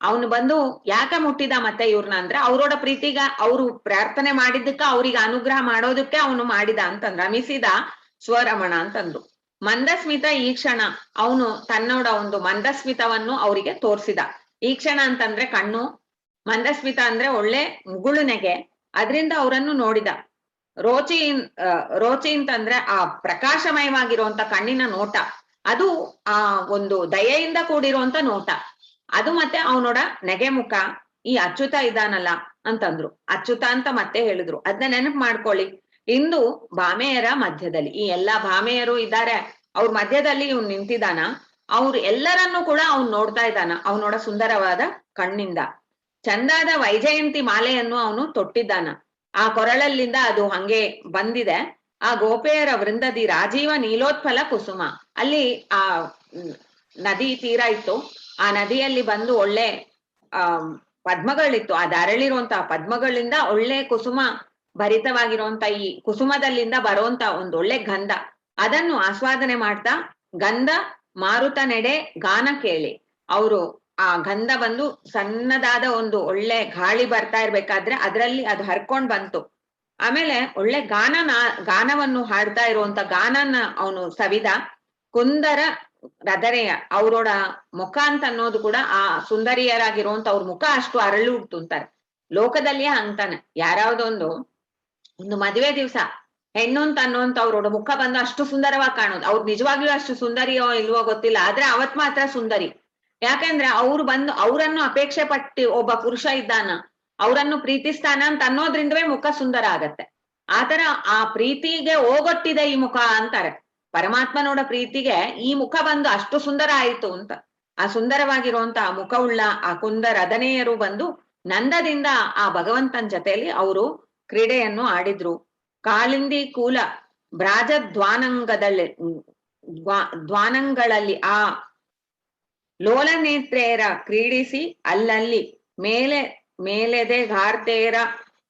ಅವನು ಬಂದು ಯಾಕೆ ಮುಟ್ಟಿದ ಮತ್ತೆ ಇವ್ರನ್ನ ಅಂದ್ರೆ ಅವರೋಡ ಪ್ರೀತಿಗ, ಅವ್ರು ಪ್ರಾರ್ಥನೆ ಮಾಡಿದ್ದಕ್ಕ ಅವ್ರಿಗೆ ಅನುಗ್ರಹ ಮಾಡೋದಕ್ಕೆ ಅವನು ಮಾಡಿದ ಅಂತಂದ್ರ. ರಮಿಸಿದ ಸ್ವರಮಣ ಅಂತಂದ್ರು. ಮಂದಸ್ಮಿತ ಈ ಕ್ಷಣ, ಅವನು ತನ್ನೋಡ ಒಂದು ಮಂದಸ್ಮಿತವನ್ನು ಅವರಿಗೆ ತೋರಿಸಿದ. ಈ ಕ್ಷಣ ಅಂತಂದ್ರೆ ಕಣ್ಣು, ಮಂದಸ್ಮಿತ ಅಂದ್ರೆ ಒಳ್ಳೆ ಮುಗುಳು ನೆಗೆ, ಅದರಿಂದ ಅವರನ್ನು ನೋಡಿದ. ರೋಚಿ ರೋಚಿ ಅಂತಂದ್ರೆ ಆ ಪ್ರಕಾಶಮಯವಾಗಿರುವಂತ ಕಣ್ಣಿನ ನೋಟ, ಅದು ಆ ಒಂದು ದಯೆಯಿಂದ ಕೂಡಿರುವಂತ ನೋಟ ಅದು. ಮತ್ತೆ ಅವನೋಡ ನೆಗೆ ಮುಖ, ಈ ಅಚ್ಯುತ ಇದಾನಲ್ಲ ಅಂತಂದ್ರು. ಅಚ್ಯುತ ಅಂತ ಮತ್ತೆ ಹೇಳಿದ್ರು, ಅದನ್ನ ನೆನಪು ಮಾಡ್ಕೊಳ್ಳಿ. ಇಂದು ಭಾಮೆಯರ ಮಧ್ಯದಲ್ಲಿ, ಈ ಎಲ್ಲಾ ಭಾಮೆಯರು ಇದ್ದಾರೆ, ಅವ್ರ ಮಧ್ಯದಲ್ಲಿ ಇವ್ನು ನಿಂತಿದ್ದಾನ. ಅವ್ರು ಎಲ್ಲರನ್ನೂ ಕೂಡ ಅವ್ನು ನೋಡ್ತಾ ಇದ್ದಾನ ಅವನೋಡ ಸುಂದರವಾದ ಕಣ್ಣಿಂದ. ಚಂದಾದ ವೈಜಯಂತಿ ಮಾಲೆಯನ್ನು ಅವನು ತೊಟ್ಟಿದ್ದಾನ, ಆ ಕೊರಳಲ್ಲಿಂದ ಅದು ಹಂಗೆ ಬಂದಿದೆ. ಆ ಗೋಪೆಯರ ವೃಂದದಿ ರಾಜೀವ ನೀಲೋತ್ಫಲ ಕುಸುಮ, ಅಲ್ಲಿ ಆ ನದಿ ತೀರ ಇತ್ತು, ಆ ನದಿಯಲ್ಲಿ ಬಂದು ಒಳ್ಳೆ ಪದ್ಮಗಳಿತ್ತು, ಆ ಅರಳಿರುವಂತಹ ಪದ್ಮಗಳಿಂದ ಒಳ್ಳೆ ಕುಸುಮ ಭರಿತವಾಗಿರುವಂತ ಈ ಕುಸುಮದಲ್ಲಿಂದ ಬರುವಂತ ಒಂದು ಒಳ್ಳೆ ಗಂಧ, ಅದನ್ನು ಆಸ್ವಾದನೆ ಮಾಡ್ತಾ ಗಂಧ ಮಾರುತ ನೆಡೆ ಗಾನ ಕೇಳಿ, ಅವರು ಆ ಗಂಧ ಬಂದು ಸಣ್ಣದಾದ ಒಂದು ಒಳ್ಳೆ ಗಾಳಿ ಬರ್ತಾ ಇರ್ಬೇಕಾದ್ರೆ ಅದರಲ್ಲಿ ಅದು ಹರ್ಕೊಂಡ್ ಬಂತು. ಆಮೇಲೆ ಒಳ್ಳೆ ಗಾನವನ್ನು ಹಾಡ್ತಾ ಇರುವಂತ ಗಾನನ ಅವನು ಸವಿದ. ಕುಂದರ ರದರೆಯ, ಅವರೋಡ ಮುಖ ಅಂತ ಅನ್ನೋದು ಕೂಡ ಆ ಸುಂದರಿಯರಾಗಿರುವಂತ ಅವ್ರ ಮುಖ ಅಷ್ಟು ಅರಳು ಅಂತಾರೆ ಲೋಕದಲ್ಲಿಯೇ ಅಂತಾನೆ. ಯಾರಾವ್ದೊಂದು ಮದುವೆ ದಿವ್ಸ ಹೆಣ್ಣು ಅಂತ ಅನ್ನೋಂತ ಅವ್ರೋಡ ಮುಖ ಬಂದು ಅಷ್ಟು ಸುಂದರವಾಗಿ ಕಾಣೋದು, ಅವ್ರು ನಿಜವಾಗ್ಲೂ ಅಷ್ಟು ಸುಂದರಿಯೋ ಇಲ್ವೋ ಗೊತ್ತಿಲ್ಲ, ಆದ್ರೆ ಅವತ್ ಮಾತ್ರ ಸುಂದರಿ. ಯಾಕೆಂದ್ರೆ ಅವ್ರು ಬಂದು ಅವರನ್ನು ಅಪೇಕ್ಷೆ ಪಟ್ಟಿ ಒಬ್ಬ ಪುರುಷ ಇದ್ದಾನ, ಅವರನ್ನು ಪ್ರೀತಿಸ್ತಾನ ಅಂತ ಅನ್ನೋದ್ರಿಂದವೇ ಮುಖ ಸುಂದರ ಆಗತ್ತೆ. ಆತರ ಆ ಪ್ರೀತಿಗೆ ಓಗೊಟ್ಟಿದೆ ಈ ಮುಖ ಅಂತಾರೆ. ಪರಮಾತ್ಮನೋಡ ಪ್ರೀತಿಗೆ ಈ ಮುಖ ಬಂದು ಅಷ್ಟು ಸುಂದರ ಆಯಿತು ಅಂತ. ಆ ಸುಂದರವಾಗಿರುವಂತ ಆ ಮುಖವುಳ್ಳ ಆ ಕುಂದರದನೆಯರು ಬಂದು ನಂದದಿಂದ ಆ ಭಗವಂತನ ಜೊತೆಯಲ್ಲಿ ಅವರು ಕ್ರೀಡೆಯನ್ನು ಆಡಿದ್ರು. ಕಾಳಿಂದಿ ಕೂಲ ಬ್ರಾಜ ದ್ವಾನಂಗಳಲ್ಲಿ ಆ ಲೋಲನೇತ್ರೇರ ಕ್ರೀಡಿಸಿ ಅಲ್ಲಲ್ಲಿ ಮೇಲೆದೆ ಗಾರ್ತೇರ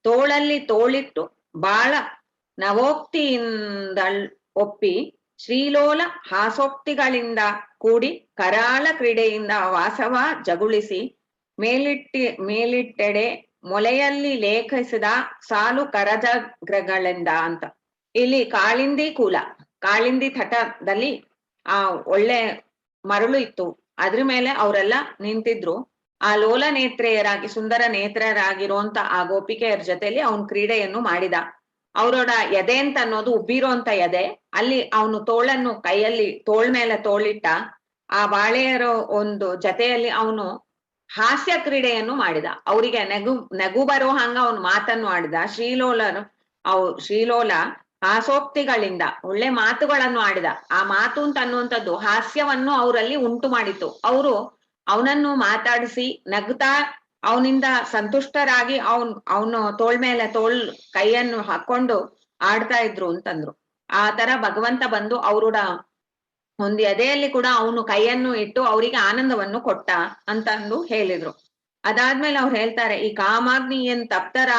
ತೋಳಲ್ಲಿ ತೋಳಿಟ್ಟು ಬಾಳ ನವೋಕ್ತಿಯಿಂದ ಒಪ್ಪಿ ಶ್ರೀಲೋಲ ಹಾಸೋಕ್ತಿಗಳಿಂದ ಕೂಡಿ ಕರಾಳ ಕ್ರೀಡೆಯಿಂದ ವಾಸವ ಜಗುಳಿಸಿ ಮೇಲಿಟ್ಟೆಡೆ ಮೊಲೆಯಲ್ಲಿ ಲೇಖಿಸಿದ ಸಾಲು ಕರಜಗ್ರಗಳಿಂದ ಅಂತ. ಇಲ್ಲಿ ಕಾಳಿಂದಿ ಕೂಲ, ಕಾಳಿಂದಿ ತಟದಲ್ಲಿ ಆ ಒಳ್ಳೆ ಮರಳು ಇತ್ತು, ಅದ್ರ ಮೇಲೆ ಅವರೆಲ್ಲ ನಿಂತಿದ್ರು. ಆ ಲೋಲ ನೇತ್ರೆಯರಾಗಿ ಸುಂದರ ನೇತ್ರರಾಗಿರುವಂತ ಆ ಗೋಪಿಕೆಯರ ಜೊತೆಯಲ್ಲಿ ಅವನು ಕ್ರೀಡೆಯನ್ನು ಮಾಡಿದ. ಅವರೋಡ ಎದೆ ಅಂತ ಅನ್ನೋದು ಉಬ್ಬಿರೋಂತ ಎದೆ, ಅಲ್ಲಿ ಅವನು ತೋಳನ್ನು ಕೈಯಲ್ಲಿ ತೋಳ್ ಮೇಲೆ ತೋಳಿಟ್ಟ. ಆ ಬಾಳೆಯರ ಒಂದು ಜೊತೆಯಲ್ಲಿ ಅವನು ಹಾಸ್ಯ ಕ್ರೀಡೆಯನ್ನು ಮಾಡಿದ, ಅವರಿಗೆ ನಗು ಬರೋ ಹಂಗ ಅವನು ಮಾತನ್ನು ಆಡಿದ. ಶ್ರೀಲೋಲ ಹಾಸೋಕ್ತಿಗಳಿಂದ ಒಳ್ಳೆ ಮಾತುಗಳನ್ನು ಆಡಿದ. ಆ ಮಾತು ಅಂತ ಅನ್ನುವಂಥದ್ದು ಹಾಸ್ಯವನ್ನು ಅವರಲ್ಲಿ ಉಂಟು ಮಾಡಿತು. ಅವರು ಅವನನ್ನು ಮಾತಾಡಿಸಿ ನಗ್ತಾ ಅವನಿಂದ ಸಂತುಷ್ಟರಾಗಿ ಅವನು ತೋಳ್ ಮೇಲೆ ಕೈಯನ್ನು ಹಾಕೊಂಡು ಆಡ್ತಾ ಇದ್ರು ಅಂತಂದ್ರು. ಆ ತರ ಭಗವಂತ ಬಂದು ಅವರೋಡ ಒಂದು ಎದೆಯಲ್ಲಿ ಕೂಡ ಅವನು ಕೈಯನ್ನು ಇಟ್ಟು ಅವರಿಗೆ ಆನಂದವನ್ನು ಕೊಟ್ಟ ಅಂತಂದು ಹೇಳಿದ್ರು. ಅದಾದ್ಮೇಲೆ ಅವ್ರು ಹೇಳ್ತಾರೆ, ಈ ಕಾಮಾಗ್ನಿಯನ್ ತಪ್ತರ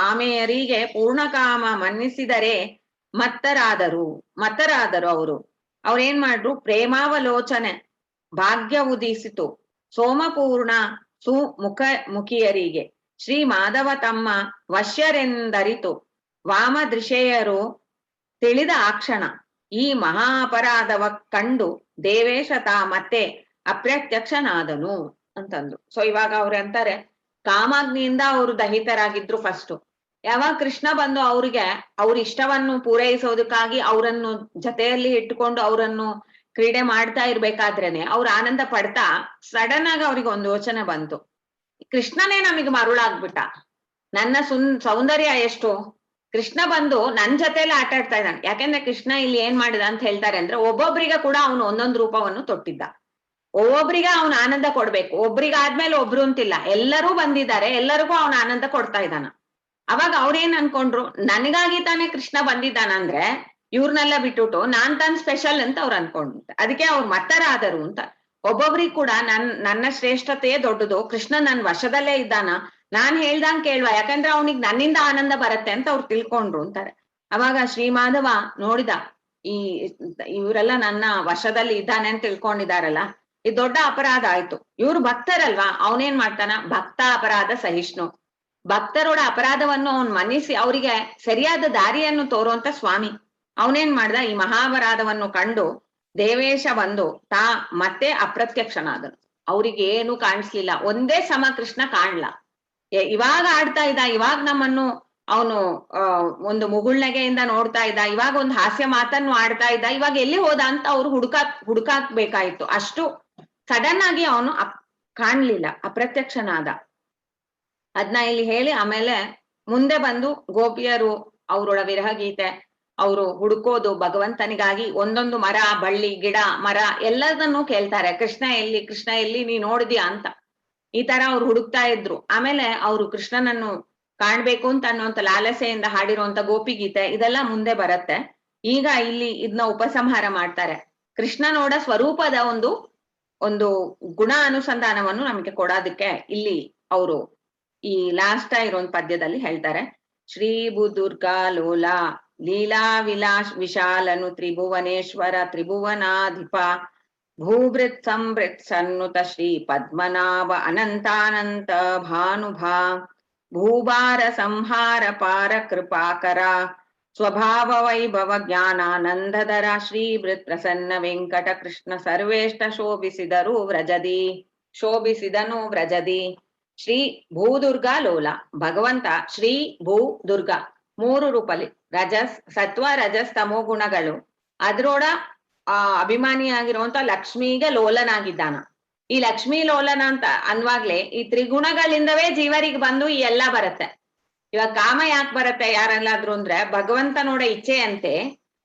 ಆಮೆಯರಿಗೆ ಪೂರ್ಣ ಕಾಮ ಮನ್ನಿಸಿದರೆ ಮತ್ತರಾದರು ಅವರು. ಅವ್ರೇನ್ ಮಾಡ್ರು, ಪ್ರೇಮಾವಲೋಚನೆ ಭಾಗ್ಯ ಉದಿಸಿತು ಸೋಮಪೂರ್ಣ ಮುಖಿಯರಿಗೆ ಶ್ರೀ ಮಾಧವ ತಮ್ಮ ವಶ್ಯರೆಂದರಿತು ವಾಮದೃಶೆಯರು ತಿಳಿದ ಆಕ್ಷಣ ಈ ಮಹಾ ಅಪರಾಧವ ಕಂಡು ದೇವೇಶ ಮತ್ತೆ ಅಪ್ರತ್ಯಕ್ಷನಾದನು ಅಂತಂದ್ರು. ಸೊ ಇವಾಗ ಅವ್ರು ಅಂತಾರೆ, ಕಾಮಾಗ್ನಿಯಿಂದ ಅವರು ದಹಿತರಾಗಿದ್ರು ಫಸ್ಟ್. ಯಾವಾಗ ಕೃಷ್ಣ ಬಂದು ಅವ್ರಿಗೆ ಅವ್ರ ಇಷ್ಟವನ್ನು ಪೂರೈಸೋದಕ್ಕಾಗಿ ಅವರನ್ನು ಜೊತೆಯಲ್ಲಿ ಇಟ್ಟುಕೊಂಡು ಅವರನ್ನು ಕ್ರೀಡೆ ಮಾಡ್ತಾ ಇರ್ಬೇಕಾದ್ರೇನೆ ಅವ್ರ ಆನಂದ ಪಡ್ತಾ ಸಡನ್ ಆಗಿ ಅವ್ರಿಗೆ ಒಂದು ಯೋಚನೆ ಬಂತು, ಕೃಷ್ಣನೇ ನಮಗೆ ಮರುಳಾಗ್ಬಿಟ್ಟ, ನನ್ನ ಸೌಂದರ್ಯ ಎಷ್ಟು, ಕೃಷ್ಣ ಬಂದು ನನ್ ಜೊತೆಲಿ ಆಟ ಆಡ್ತಾ ಇದ್ದಾನೆ. ಯಾಕೆಂದ್ರೆ ಕೃಷ್ಣ ಇಲ್ಲಿ ಏನ್ ಮಾಡಿದ ಅಂತ ಹೇಳ್ತಾರೆ ಅಂದ್ರೆ, ಒಬ್ಬೊಬ್ರಿಗೆ ಕೂಡ ಅವನು ಒಂದೊಂದು ರೂಪವನ್ನು ತೊಟ್ಟಿದ್ದ. ಒಬ್ಬೊಬ್ರಿಗೆ ಅವನ ಆನಂದ ಕೊಡ್ಬೇಕು, ಒಬ್ರಿಗಾದ್ಮೇಲೆ ಒಬ್ರು ಅಂತಿಲ್ಲ, ಎಲ್ಲರೂ ಬಂದಿದ್ದಾರೆ, ಎಲ್ಲರಿಗೂ ಅವನ ಆನಂದ ಕೊಡ್ತಾ ಇದ್ದಾನ. ಅವಾಗ ಅವ್ರೇನ್ ಅನ್ಕೊಂಡ್ರು, ನನಗಾಗಿ ತಾನೇ ಕೃಷ್ಣ ಬಂದಿದ್ದಾನಂದ್ರೆ ಇವ್ರನ್ನೆಲ್ಲ ಬಿಟ್ಟುಟ್ಟು ನಾನ್ ತಾನ್ ಸ್ಪೆಷಲ್ ಅಂತ ಅವ್ರು ಅನ್ಕೊಂಡ್, ಅದಕ್ಕೆ ಅವ್ರು ಮತ್ತರಾದರು ಅಂತ. ಒಬ್ಬೊಬ್ರಿಗೆ ಕೂಡ ನನ್ನ ಶ್ರೇಷ್ಠತೆಯೇ ದೊಡ್ಡದು, ಕೃಷ್ಣ ನನ್ ವಶದಲ್ಲೇ ಇದ್ದಾನ, ನಾನ್ ಹೇಳ್ದಂಗ್ ಕೇಳುವ, ಯಾಕಂದ್ರೆ ಅವನಿಗೆ ನನ್ನಿಂದ ಆನಂದ ಬರತ್ತೆ ಅಂತ ಅವ್ರು ತಿಳ್ಕೊಂಡ್ರು ಅಂತಾರೆ. ಅವಾಗ ಶ್ರೀಮಾಧವ ನೋಡಿದ, ಇವರೆಲ್ಲ ನನ್ನ ವಶದಲ್ಲಿ ಇದ್ದಾನೆ ಅಂತ ತಿಳ್ಕೊಂಡಿದಾರಲ್ಲ, ಇದು ದೊಡ್ಡ ಅಪರಾಧ ಆಯ್ತು. ಇವ್ರು ಭಕ್ತರಲ್ವಾ, ಅವನೇನ್ ಮಾಡ್ತಾನ, ಭಕ್ತ ಅಪರಾಧ ಸಹಿಷ್ಣು, ಭಕ್ತರೋಡ ಅಪರಾಧವನ್ನು ಅವನ್ ಮನ್ನಿಸಿ ಅವರಿಗೆ ಸರಿಯಾದ ದಾರಿಯನ್ನು ತೋರುವಂತ ಸ್ವಾಮಿ. ಅವನೇನ್ ಮಾಡ್ದ, ಈ ಮಹಾಪರಾಧವನ್ನು ಕಂಡು ದೇವೇಶ ಬಂದು ಮತ್ತೆ ಅಪ್ರತ್ಯಕ್ಷನಾದನು. ಅವ್ರಿಗೆ ಏನು ಕಾಣಿಸ್ಲಿಲ್ಲ, ಒಂದೇ ಸಮ ಕೃಷ್ಣ ಕಾಣ್ಲ. ಇವಾಗ ಆಡ್ತಾ ಇದ್ದ, ಇವಾಗ ನಮ್ಮನ್ನು ಅವನು ಒಂದು ಮುಗುಳ್ನಗೆಯಿಂದ ನೋಡ್ತಾ ಇದ್ದ, ಇವಾಗ ಒಂದು ಹಾಸ್ಯ ಮಾತನ್ನು ಆಡ್ತಾ ಇದ್ದ, ಇವಾಗ ಎಲ್ಲಿ ಹೋದ ಅಂತ ಅವ್ರು ಹುಡುಕಾಕ್ಬೇಕಾಯ್ತು. ಅಷ್ಟು ಸಡನ್ ಆಗಿ ಅವನು ಕಾಣ್ಲಿಲ್ಲ, ಅಪ್ರತ್ಯಕ್ಷನಾದ. ಅದ್ನ ಇಲ್ಲಿ ಹೇಳಿ ಆಮೇಲೆ ಮುಂದೆ ಬಂದು ಗೋಪಿಯರು ಅವರೊಳ ವಿರಹ ಗೀತೆ ಅವರು ಹುಡುಕೋದು ಭಗವಂತನಿಗಾಗಿ ಒಂದೊಂದು ಮರ, ಬಳ್ಳಿ, ಗಿಡ, ಮರ ಎಲ್ಲದನ್ನು ಕೇಳ್ತಾರೆ. ಕೃಷ್ಣ ಎಲ್ಲಿ ನೀ ನೋಡಿದ್ಯಾ ಅಂತ ಈ ತರ ಅವ್ರು ಹುಡುಕ್ತಾ ಇದ್ರು. ಆಮೇಲೆ ಅವರು ಕೃಷ್ಣನನ್ನು ಕಾಣ್ಬೇಕು ಅಂತ ಅನ್ನುವಂತ ಲಾಲಸೆಯಿಂದ ಹಾಡಿರುವಂತ ಗೋಪಿ ಗೀತೆ ಇದೆಲ್ಲ ಮುಂದೆ ಬರುತ್ತೆ. ಈಗ ಇಲ್ಲಿ ಇದನ್ನ ಉಪಸಂಹಾರ ಮಾಡ್ತಾರೆ. ಕೃಷ್ಣನೋಡ ಸ್ವರೂಪದ ಒಂದು ಗುಣ ಅನುಸಂಧಾನವನ್ನು ನಮಗೆ ಕೊಡೋದಕ್ಕೆ ಇಲ್ಲಿ ಅವರು ಈ ಲಾಸ್ಟ್ ಇರೋಂದ್ ಪದ್ಯದಲ್ಲಿ ಹೇಳ್ತಾರೆ. ಶ್ರೀ ಭೂದುರ್ಗಾ ಲೋಲ ಲೀಲಾ ವಿಶಾಲನು ತ್ರಿಭುವನೇಶ್ವರ ತ್ರಿಭುವನಾಧಿಪ ಭೂಭೃತ್ ಸಂಭೃತ್ ಸನ್ನುತ ಶ್ರೀ ಪದ್ಮನಾಭ ಅನಂತಾನಂತ ಭಾನುಭಾ ಭೂಭಾರ ಸಂಹಾರ ಪಾರ ಕೃಪಾಕರ ಸ್ವಭಾವ ವೈಭವ ಜ್ಞಾನಾನಂದದರ ಶ್ರೀಭೃತ್ ಪ್ರಸನ್ನ ವೆಂಕಟ ಕೃಷ್ಣ ಸರ್ವೇಷ್ಟ ಶೋಭಿಸಿದನು ವ್ರಜದಿ. ಶ್ರೀ ಭೂದುರ್ಗಾ ಲೋಲ, ಭಗವಂತ ಶ್ರೀ ಭೂ ದುರ್ಗಾ 3 ರೂಪಲಿ, ರಜಸ್ ಸತ್ವ ರಜಸ್ ತಮೋ ಗುಣಗಳು ಅದ್ರೋಡ ಅಭಿಮಾನಿಯಾಗಿರುವಂತ ಲಕ್ಷ್ಮಿಗೆ ಲೋಲನಾಗಿದ್ದಾನ. ಈ ಲಕ್ಷ್ಮೀ ಲೋಲನ ಅಂತ ಅನ್ವಾಗ್ಲೆ ಈ ತ್ರಿಗುಣಗಳಿಂದವೇ ಜೀವರಿಗೆ ಬಂದು ಈ ಎಲ್ಲ ಬರುತ್ತೆ. ಇವಾಗ ಕಾಮ ಯಾಕೆ ಬರುತ್ತೆ ಯಾರೆಲ್ಲಾದ್ರು ಅಂದ್ರೆ ಭಗವಂತನೋಡ ಇಚ್ಛೆಯಂತೆ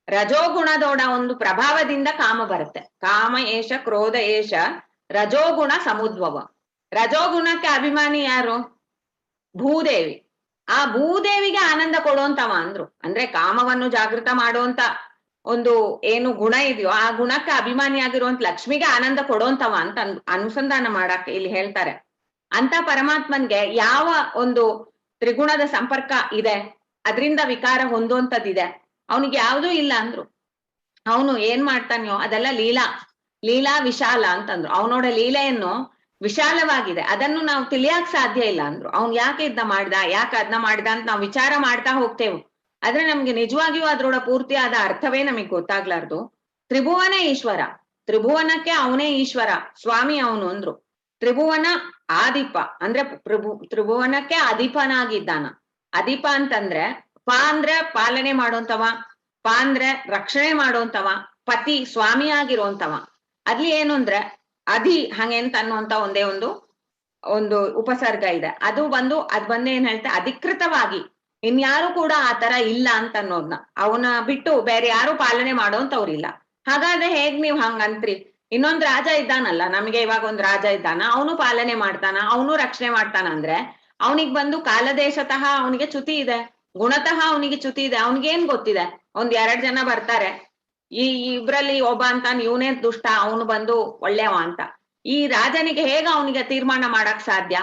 ರಜೋಗುಣದೋಡ ಒಂದು ಪ್ರಭಾವದಿಂದ ಕಾಮ ಬರುತ್ತೆ. ಕಾಮ ಏಷ ಕ್ರೋಧ ಏಷ ರಜೋಗುಣ ಸಮುದ್ಭವ. ರಜೋಗುಣಕ್ಕೆ ಅಭಿಮಾನಿ ಯಾರು? ಭೂದೇವಿ. ಆ ಭೂದೇವಿಗೆ ಆನಂದ ಕೊಡುವಂತವ ಅಂದ್ರು. ಅಂದ್ರೆ ಕಾಮವನ್ನು ಜಾಗೃತ ಮಾಡುವಂತ ಒಂದು ಏನು ಗುಣ ಇದೆಯೋ ಆ ಗುಣಕ್ಕೆ ಅಭಿಮಾನಿಯಾಗಿರುವಂತ ಲಕ್ಷ್ಮಿಗೆ ಆನಂದ ಕೊಡುವಂತವ ಅಂತ ಅನುಸಂಧಾನ ಮಾಡಕ್ಕೆ ಇಲ್ಲಿ ಹೇಳ್ತಾರೆ. ಅಂತ ಪರಮಾತ್ಮನ್ಗೆ ಯಾವ ಒಂದು ತ್ರಿಗುಣದ ಸಂಪರ್ಕ ಇದೆ, ಅದರಿಂದ ವಿಕಾರ ಹೊಂದುವಂತದ್ದಿದೆ, ಅವನಿಗೆ ಯಾವುದೂ ಇಲ್ಲ ಅಂದ್ರು. ಅವನು ಏನ್ ಮಾಡ್ತಾನೆಯೋ ಅದೆಲ್ಲ ಲೀಲಾ ವಿಶಾಲ ಅಂತಂದ್ರು. ಅವನೋಡ ಲೀಲೆಯನ್ನು ವಿಶಾಲವಾಗಿದೆ, ಅದನ್ನು ನಾವು ತಿಳಿಯಕ್ ಸಾಧ್ಯ ಇಲ್ಲ ಅಂದ್ರು. ಅವ್ನ್ ಯಾಕೆ ಇದನ್ನ ಮಾಡ್ದ, ಯಾಕೆ ಅದನ್ನ ಮಾಡ್ದ ಅಂತ ನಾವು ವಿಚಾರ ಮಾಡ್ತಾ ಹೋಗ್ತೇವೆ, ಆದ್ರೆ ನಮ್ಗೆ ನಿಜವಾಗಿಯೂ ಅದ್ರೊಳ ಪೂರ್ತಿಯಾದ ಅರ್ಥವೇ ನಮಗ್ ಗೊತ್ತಾಗ್ಲಾರ್ದು. ತ್ರಿಭುವನ ಈಶ್ವರ, ತ್ರಿಭುವನಕ್ಕೆ ಅವನೇ ಈಶ್ವರ, ಸ್ವಾಮಿ ಅವನು ಅಂದ್ರು. ತ್ರಿಭುವನ ಆದಿಪ ಅಂದ್ರೆ ತ್ರಿಭುವನಕ್ಕೆ ಅಧಿಪನಾಗಿದ್ದಾನ. ಅಧಿಪ ಅಂತಂದ್ರೆ ಅಂದ್ರೆ ಪಾಲನೆ ಮಾಡುವಂತವ, ಅಂದ್ರೆ ರಕ್ಷಣೆ ಮಾಡುವಂತವ, ಪತಿ ಸ್ವಾಮಿ ಆಗಿರುವಂತವ. ಅಲ್ಲಿ ಏನು ಅಂದ್ರೆ ಹಂಗೆಂತ ಅನ್ನುವಂತ ಒಂದೇ ಒಂದು ಉಪಸರ್ಗ ಇದೆ. ಅದು ಬಂದು ಏನ್ ಹೇಳ್ತಾ ಅಧಿಕೃತವಾಗಿ ಇನ್ಯಾರು ಕೂಡ ಆ ತರ ಇಲ್ಲ ಅಂತ ಅನ್ನೋದ್ನ, ಅವನ ಬಿಟ್ಟು ಬೇರೆ ಯಾರು ಪಾಲನೆ ಮಾಡೋಂತವ್ರಿಲ್ಲ. ಹಾಗಾದ್ರೆ ಹೇಗ್ ನೀವ್ ಹಂಗಂತ್ರಿ? ಇನ್ನೊಂದ್ ರಾಜ ಇದ್ದಾನಲ್ಲ, ನಮ್ಗೆ ಇವಾಗ ಒಂದ್ ರಾಜ ಇದ್ದಾನ, ಅವನು ಪಾಲನೆ ಮಾಡ್ತಾನ, ಅವನು ರಕ್ಷಣೆ ಮಾಡ್ತಾನ ಅಂದ್ರೆ ಅವನಿಗೆ ಬಂದು ಕಾಲದೇಶತಃ ಅವನಿಗೆ ಚ್ಯುತಿ ಇದೆ, ಗುಣತಃ ಅವನಿಗೆ ಚ್ಯುತಿ ಇದೆ. ಅವನಿಗೇನ್ ಗೊತ್ತಿದೆ? 1-2 ಜನ ಬರ್ತಾರೆ, ಇಬ್ರಲ್ಲಿ ಒಬ್ಬ ಅಂತ ಇವನೇ ದುಷ್ಟ, ಅವನು ಬಂದು ಒಳ್ಳೆಯವ ಅಂತ. ಈ ರಾಜನಿಗೆ ಹೇಗ ಅವನಿಗೆ ತೀರ್ಮಾನ ಮಾಡಕ್ ಸಾಧ್ಯ?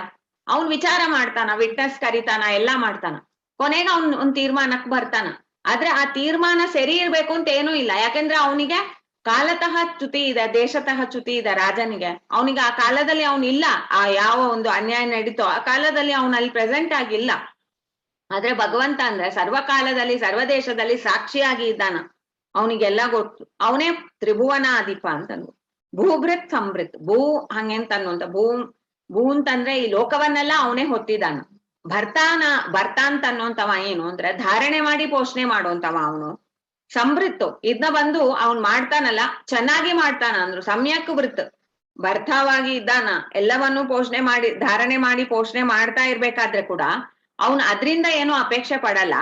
ಅವನ್ ವಿಚಾರ ಮಾಡ್ತಾನ, ವಿಟ್ನೆಸ್ ಕರಿತಾನ, ಎಲ್ಲಾ ಮಾಡ್ತಾನ, ಕೊನೆಗೆ ಒಂದ್ ತೀರ್ಮಾನಕ್ ಬರ್ತಾನ. ಆದ್ರೆ ಆ ತೀರ್ಮಾನ ಸರಿ ಇರ್ಬೇಕು ಅಂತ ಏನೂ ಇಲ್ಲ. ಯಾಕಂದ್ರೆ ಅವನಿಗೆ ಕಾಲತಃ ಚ್ಯುತಿ ಇದೆ, ದೇಶತಃ ಚ್ಯುತಿ ಇದೆ ರಾಜನಿಗೆ. ಅವನಿಗೆ ಆ ಕಾಲದಲ್ಲಿ ಅವನಿಲ್ಲ, ಆ ಯಾವ ಒಂದು ಅನ್ಯಾಯ ನಡೀತೋ ಆ ಕಾಲದಲ್ಲಿ ಅವನಲ್ಲಿ ಪ್ರೆಸೆಂಟ್ ಆಗಿಲ್ಲ. ಆದ್ರೆ ಭಗವಂತ ಅಂದ್ರೆ ಸರ್ವಕಾಲದಲ್ಲಿ ಸರ್ವ ದೇಶದಲ್ಲಿ ಸಾಕ್ಷಿಯಾಗಿ ಇದ್ದಾನ, ಅವನಿಗೆಲ್ಲ ಗೊತ್ತು. ಅವನೇ ತ್ರಿಭುವನಾಧಿಪ ಅಂತಂದು. ಭೂಭೃತ್ ಸಂಭೃತ್, ಹಂಗೆಂತ ಅನ್ನುವಂತ ಭೂ ಅಂತಂದ್ರೆ ಈ ಲೋಕವನ್ನೆಲ್ಲ ಅವನೇ ಹೊತ್ತಿದ್ದಾನ. ಭರ್ತ ಅಂತ ಅನ್ನುವಂತವ ಏನು ಅಂದ್ರೆ ಧಾರಣೆ ಮಾಡಿ ಪೋಷಣೆ ಮಾಡುವಂತವ ಅವನು. ಸಂಭೃತ್ತು ಇದನ್ನ ಬಂದು ಅವನ್ ಮಾಡ್ತಾನಲ್ಲ, ಚೆನ್ನಾಗಿ ಮಾಡ್ತಾನ ಅಂದ್ರು. ಸಮ್ಯಕ್ ವೃತ್, ಭರ್ತವಾಗಿ ಇದ್ದಾನ, ಎಲ್ಲವನ್ನು ಧಾರಣೆ ಮಾಡಿ ಪೋಷಣೆ ಮಾಡ್ತಾ ಇರ್ಬೇಕಾದ್ರೆ ಕೂಡ ಅವನ್ ಅದ್ರಿಂದ ಏನು ಅಪೇಕ್ಷೆ ಪಡಲ್ಲ,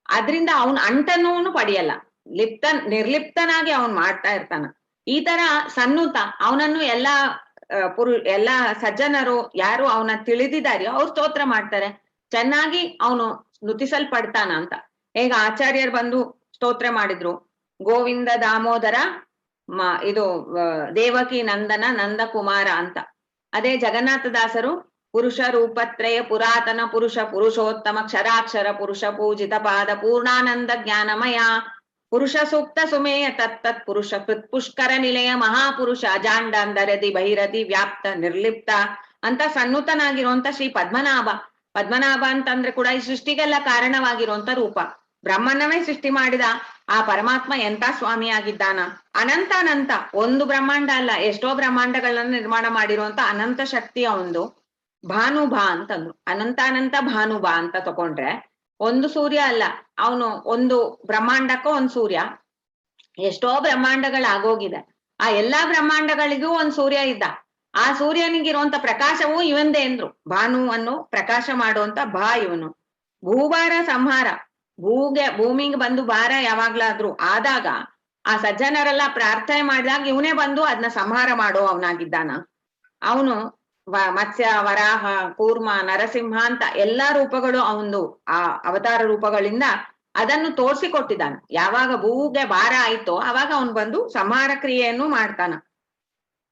ಅದ್ರಿಂದ ಅವನ್ ಅಂಟನ್ನು ಪಡೆಯಲ್ಲ. ನಿರ್ಲಿಪ್ತನಾಗಿ ಅವನ್ ಮಾಡ್ತಾ ಇರ್ತಾನ. ಈ ತರ ಸನ್ನುತ ಅವನನ್ನು ಎಲ್ಲಾ ಸಜ್ಜನರು ಯಾರು ಅವನ ತಿಳಿದಿದಾರೋ ಅವ್ರು ಸ್ತೋತ್ರ ಮಾಡ್ತಾರೆ, ಚೆನ್ನಾಗಿ ಅವನು ನುತಿಸಲ್ಪಡ್ತಾನ ಅಂತ. ಹೇಗ ಆಚಾರ್ಯರು ಬಂದು ಸ್ತೋತ್ರ ಮಾಡಿದ್ರು, ಗೋವಿಂದ ದಾಮೋದರ ಇದು ದೇವಕಿ ನಂದನ ನಂದಕುಮಾರ ಅಂತ. ಅದೇ ಜಗನ್ನಾಥದಾಸರು ಪುರುಷ ರೂಪತ್ರಯ ಪುರಾತನ ಪುರುಷ ಪುರುಷೋತ್ತಮ ಕ್ಷರಾಕ್ಷರ ಪುರುಷ ಪೂಜಿತ ಪಾದ ಪೂರ್ಣಾನಂದ ಜ್ಞಾನಮಯ ಪುರುಷ ಸೂಕ್ತ ಸುಮೇಯ ತತ್ತತ್ ಪುರುಷ ಕೃತ್ ಪುಷ್ಕರ ನಿಲಯ ಮಹಾಪುರುಷ ಅಜಾಂಡಾಂದರದಿ ಬಹಿರದಿ ವ್ಯಾಪ್ತ ನಿರ್ಲಿಪ್ತ ಅಂತ ಸನ್ನುತನಾಗಿರುವಂತ ಶ್ರೀ ಪದ್ಮನಾಭ ಅಂತಂದ್ರೆ ಕೂಡ ಈ ಸೃಷ್ಟಿಗೆಲ್ಲ ಕಾರಣವಾಗಿರುವಂತ ರೂಪ. ಬ್ರಹ್ಮನವೇ ಸೃಷ್ಟಿ ಮಾಡಿದ ಆ ಪರಮಾತ್ಮ ಎಂತ ಸ್ವಾಮಿಯಾಗಿದ್ದಾನ. ಅನಂತ ಒಂದು ಬ್ರಹ್ಮಾಂಡ ಅಲ್ಲ, ಎಷ್ಟೋ ಬ್ರಹ್ಮಾಂಡಗಳನ್ನ ನಿರ್ಮಾಣ ಮಾಡಿರುವಂತ ಅನಂತ ಶಕ್ತಿಯ ಒಂದು ಭಾನುಭಾ ಅಂತಂದ್ರು. ಅನಂತಾನಂತ ಭಾನುಭಾ ಅಂತ ತಗೊಂಡ್ರೆ ಒಂದು ಸೂರ್ಯ ಅಲ್ಲ, ಅವನು ಒಂದು ಬ್ರಹ್ಮಾಂಡಕ್ಕೂ ಒಂದ್ ಸೂರ್ಯ. ಎಷ್ಟೋ ಬ್ರಹ್ಮಾಂಡಗಳಾಗೋಗಿದೆ. ಆ ಎಲ್ಲಾ ಬ್ರಹ್ಮಾಂಡಗಳಿಗೂ ಒಂದ್ ಸೂರ್ಯ ಇದ್ದ. ಆ ಸೂರ್ಯನಿಗಿರುವಂತ ಪ್ರಕಾಶವು ಇವಂದೇ ಅಂದ್ರು. ಭಾನುವನ್ನು ಪ್ರಕಾಶ ಮಾಡುವಂತ ಬಾ ಇವನು. ಭೂಭಾರ ಸಂಹಾರ, ಭೂಮಿಗೆ ಬಂದು ಭಾರ ಯಾವಾಗ್ಲಾದ್ರು ಆದಾಗ ಆ ಸಜ್ಜನರೆಲ್ಲ ಪ್ರಾರ್ಥನೆ ಮಾಡಿದಾಗ ಇವನೇ ಬಂದು ಅದನ್ನ ಸಂಹಾರ ಮಾಡೋ ಅವನಾಗಿದ್ದಾನ. ಅವನು ಮತ್ಸ್ಯ, ವರಾಹ, ಕೂರ್ಮ, ನರಸಿಂಹ ಅಂತ ಎಲ್ಲಾ ರೂಪಗಳು ಅವನು ಆ ಅವತಾರ ರೂಪಗಳಿಂದ ಅದನ್ನು ತೋರ್ಸಿಕೊಟ್ಟಿದ್ದಾನ. ಯಾವಾಗ ಭೂಗೆ ಭಾರ ಆಯ್ತೋ ಅವಾಗ ಅವನು ಬಂದು ಸಂಹಾರ ಕ್ರಿಯೆಯನ್ನು ಮಾಡ್ತಾನ.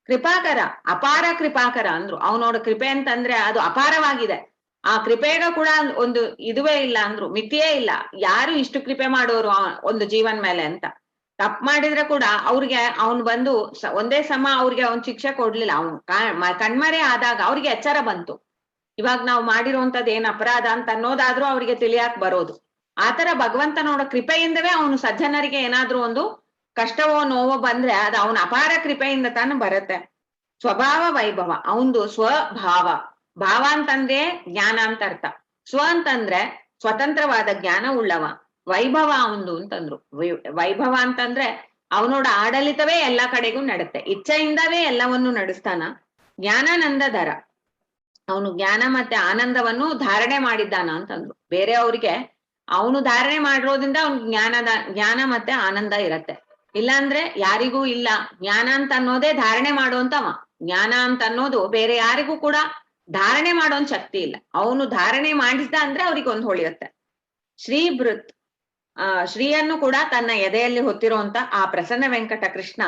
ಕೃಪಾಕರ, ಅಪಾರ ಕೃಪಾಕರ ಅಂದ್ರು. ಅವನೋಡ ಕೃಪೆ ಅಂತಂದ್ರೆ ಅದು ಅಪಾರವಾಗಿದೆ. ಆ ಕೃಪೆಗ ಕೂಡ ಒಂದು ಇದುವೇ ಇಲ್ಲ ಅಂದ್ರು, ಮಿತಿಯೇ ಇಲ್ಲ. ಯಾರು ಇಷ್ಟು ಕೃಪೆ ಮಾಡೋರು ಒಂದು ಜೀವನ್ ಮೇಲೆ ಅಂತ. ತಪ್ಪು ಮಾಡಿದ್ರೆ ಕೂಡ ಅವ್ರಿಗೆ ಅವನು ಬಂದು ಒಂದೇ ಸಮ ಅವ್ರಿಗೆ ಅವ್ನ್ ಶಿಕ್ಷೆ ಕೊಡ್ಲಿಲ್ಲ. ಅವನು ಕಣ್ಮರೆ ಆದಾಗ ಅವ್ರಿಗೆ ಎಚ್ಚರ ಬಂತು. ಇವಾಗ ನಾವು ಮಾಡಿರುವಂತದ್ ಏನ್ ಅಪರಾಧ ಅಂತ ಅನ್ನೋದಾದ್ರೂ ಅವ್ರಿಗೆ ತಿಳಿಯಾಕ್ ಬರೋದು. ಆತರ ಭಗವಂತನೋಡ ಕೃಪೆಯಿಂದವೇ ಅವನು ಸಜ್ಜನರಿಗೆ ಏನಾದ್ರೂ ಒಂದು ಕಷ್ಟವೋ ನೋವೋ ಬಂದ್ರೆ ಅದು ಅವನ ಅಪಾರ ಕೃಪೆಯಿಂದ ತಾನು ಬರುತ್ತೆ. ಸ್ವಭಾವ ವೈಭವ, ಅವಂದು ಸ್ವಭಾವ. ಭಾವ ಅಂತಂದ್ರೆ ಜ್ಞಾನ ಅಂತ ಅರ್ಥ. ಸ್ವ ಅಂತಂದ್ರೆ ಸ್ವತಂತ್ರವಾದ ಜ್ಞಾನ ಉಳ್ಳವ. ವೈಭವ ಅವಂದು ಅಂತಂದ್ರು. ವೈಭವ ಅಂತಂದ್ರೆ ಅವನೋಡ ಆಡಳಿತವೇ ಎಲ್ಲಾ ಕಡೆಗೂ ನಡುತ್ತೆ. ಇಚ್ಛೆಯಿಂದವೇ ಎಲ್ಲವನ್ನು ನಡೆಸ್ತಾನ. ಜ್ಞಾನಾನಂದಧರ, ಅವನು ಜ್ಞಾನ ಮತ್ತೆ ಆನಂದವನ್ನು ಧಾರಣೆ ಮಾಡಿದ್ದಾನ ಅಂತಂದ್ರು. ಬೇರೆ ಅವ್ರಿಗೆ ಅವನು ಧಾರಣೆ ಮಾಡಿರೋದ್ರಿಂದ ಅವ್ನ ಜ್ಞಾನ ಮತ್ತೆ ಆನಂದ ಇರತ್ತೆ. ಇಲ್ಲಾಂದ್ರೆ ಯಾರಿಗೂ ಇಲ್ಲ. ಜ್ಞಾನ ಅಂತ ಅನ್ನೋದೇ ಧಾರಣೆ ಮಾಡುವಂತವ. ಜ್ಞಾನ ಅಂತ ಅನ್ನೋದು ಬೇರೆ ಯಾರಿಗೂ ಕೂಡ ಧಾರಣೆ ಮಾಡೋನ್ ಶಕ್ತಿ ಇಲ್ಲ. ಅವನು ಧಾರಣೆ ಮಾಡಿಸ್ದ ಅಂದ್ರೆ ಅವ್ರಿಗೊಂದು ಹೊಳಿಯುತ್ತೆ. ಶ್ರೀಭೃತ್, ಶ್ರೀಯನ್ನು ಕೂಡ ತನ್ನ ಎದೆಯಲ್ಲಿ ಹೊತ್ತಿರುವಂತ ಆ ಪ್ರಸನ್ನ ವೆಂಕಟ ಕೃಷ್ಣ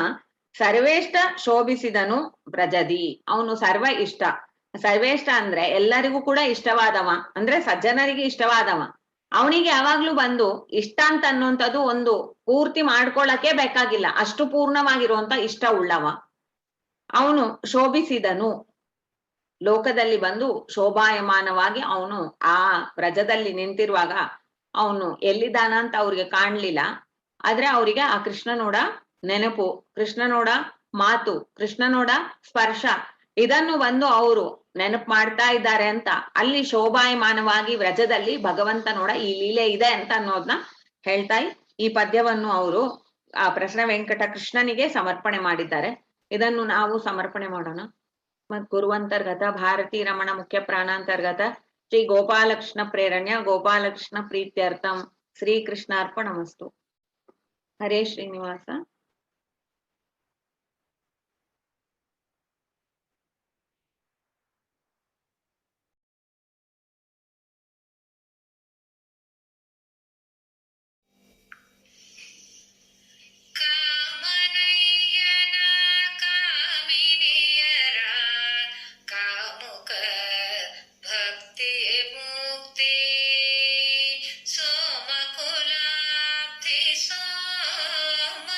ಸರ್ವೇಷ್ಟ ಶೋಭಿಸಿದನು ಬ್ರಜದಿ. ಅವನು ಸರ್ವ ಇಷ್ಟ. ಸರ್ವೇಷ್ಟ ಅಂದ್ರೆ ಎಲ್ಲರಿಗೂ ಕೂಡ ಇಷ್ಟವಾದವ, ಅಂದ್ರೆ ಸಜ್ಜನರಿಗೆ ಇಷ್ಟವಾದವ. ಅವನಿಗೆ ಯಾವಾಗ್ಲೂ ಬಂದು ಇಷ್ಟ ಅಂತ ಅನ್ನುವಂಥದ್ದು ಒಂದು ಪೂರ್ತಿ ಮಾಡ್ಕೊಳಕ್ಕೆ ಬೇಕಾಗಿಲ್ಲ, ಅಷ್ಟು ಪೂರ್ಣವಾಗಿರುವಂತ ಇಷ್ಟ ಉಳ್ಳವ. ಅವನು ಶೋಭಿಸಿದನು, ಲೋಕದಲ್ಲಿ ಬಂದು ಶೋಭಾಯಮಾನವಾಗಿ ಅವನು ಆ ವ್ರಜದಲ್ಲಿ ನಿಂತಿರುವಾಗ ಅವನು ಎಲ್ಲಿದ್ದಾನ ಅಂತ ಅವ್ರಿಗೆ ಕಾಣ್ಲಿಲ್ಲ. ಆದ್ರೆ ಅವರಿಗೆ ಆ ಕೃಷ್ಣನೋಡ ನೆನಪು, ಕೃಷ್ಣನೋಡ ಮಾತು, ಕೃಷ್ಣನೋಡ ಸ್ಪರ್ಶ, ಇದನ್ನು ಬಂದು ಅವರು ನೆನಪು ಮಾಡ್ತಾ ಇದ್ದಾರೆ ಅಂತ ಅಲ್ಲಿ ಶೋಭಾಯಮಾನವಾಗಿ ವ್ರಜದಲ್ಲಿ ಭಗವಂತನೋಡ ಈ ಲೀಲೆ ಇದೆ ಅಂತ ಅನ್ನೋದನ್ನ ಹೇಳ್ತಾ ಈ ಪದ್ಯವನ್ನು ಅವರು ಆ ಪ್ರಸನ್ನ ವೆಂಕಟ ಕೃಷ್ಣನಿಗೆ ಸಮರ್ಪಣೆ ಮಾಡಿದ್ದಾರೆ. ಇದನ್ನು ನಾವು ಸಮರ್ಪಣೆ ಮಾಡೋಣ. ಮತ್ ಗುರುವಂತರ್ಗತ ಭಾರತೀ ರಮಣ ಮುಖ್ಯ ಪ್ರಾಣಾಂತರ್ಗತ ಶ್ರೀ ಗೋಪಾಲಕೃಷ್ಣ ಪ್ರೇರಣ್ಯ ಗೋಪಾಲಕೃಷ್ಣ ಪ್ರೀತ್ಯರ್ಥಂ ಶ್ರೀಕೃಷ್ಣಾರ್ಪಣಮಸ್ತು. ಹರೇ ಶ್ರೀನಿವಾಸ. ಸೋಮಕುಲಾಬ್ಧಿ ಸೋಮ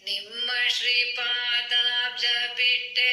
ನಿಮ್ಮ ಶ್ರೀಪಾದಾಬ್ಜ ಬಿಟ್ಟೆ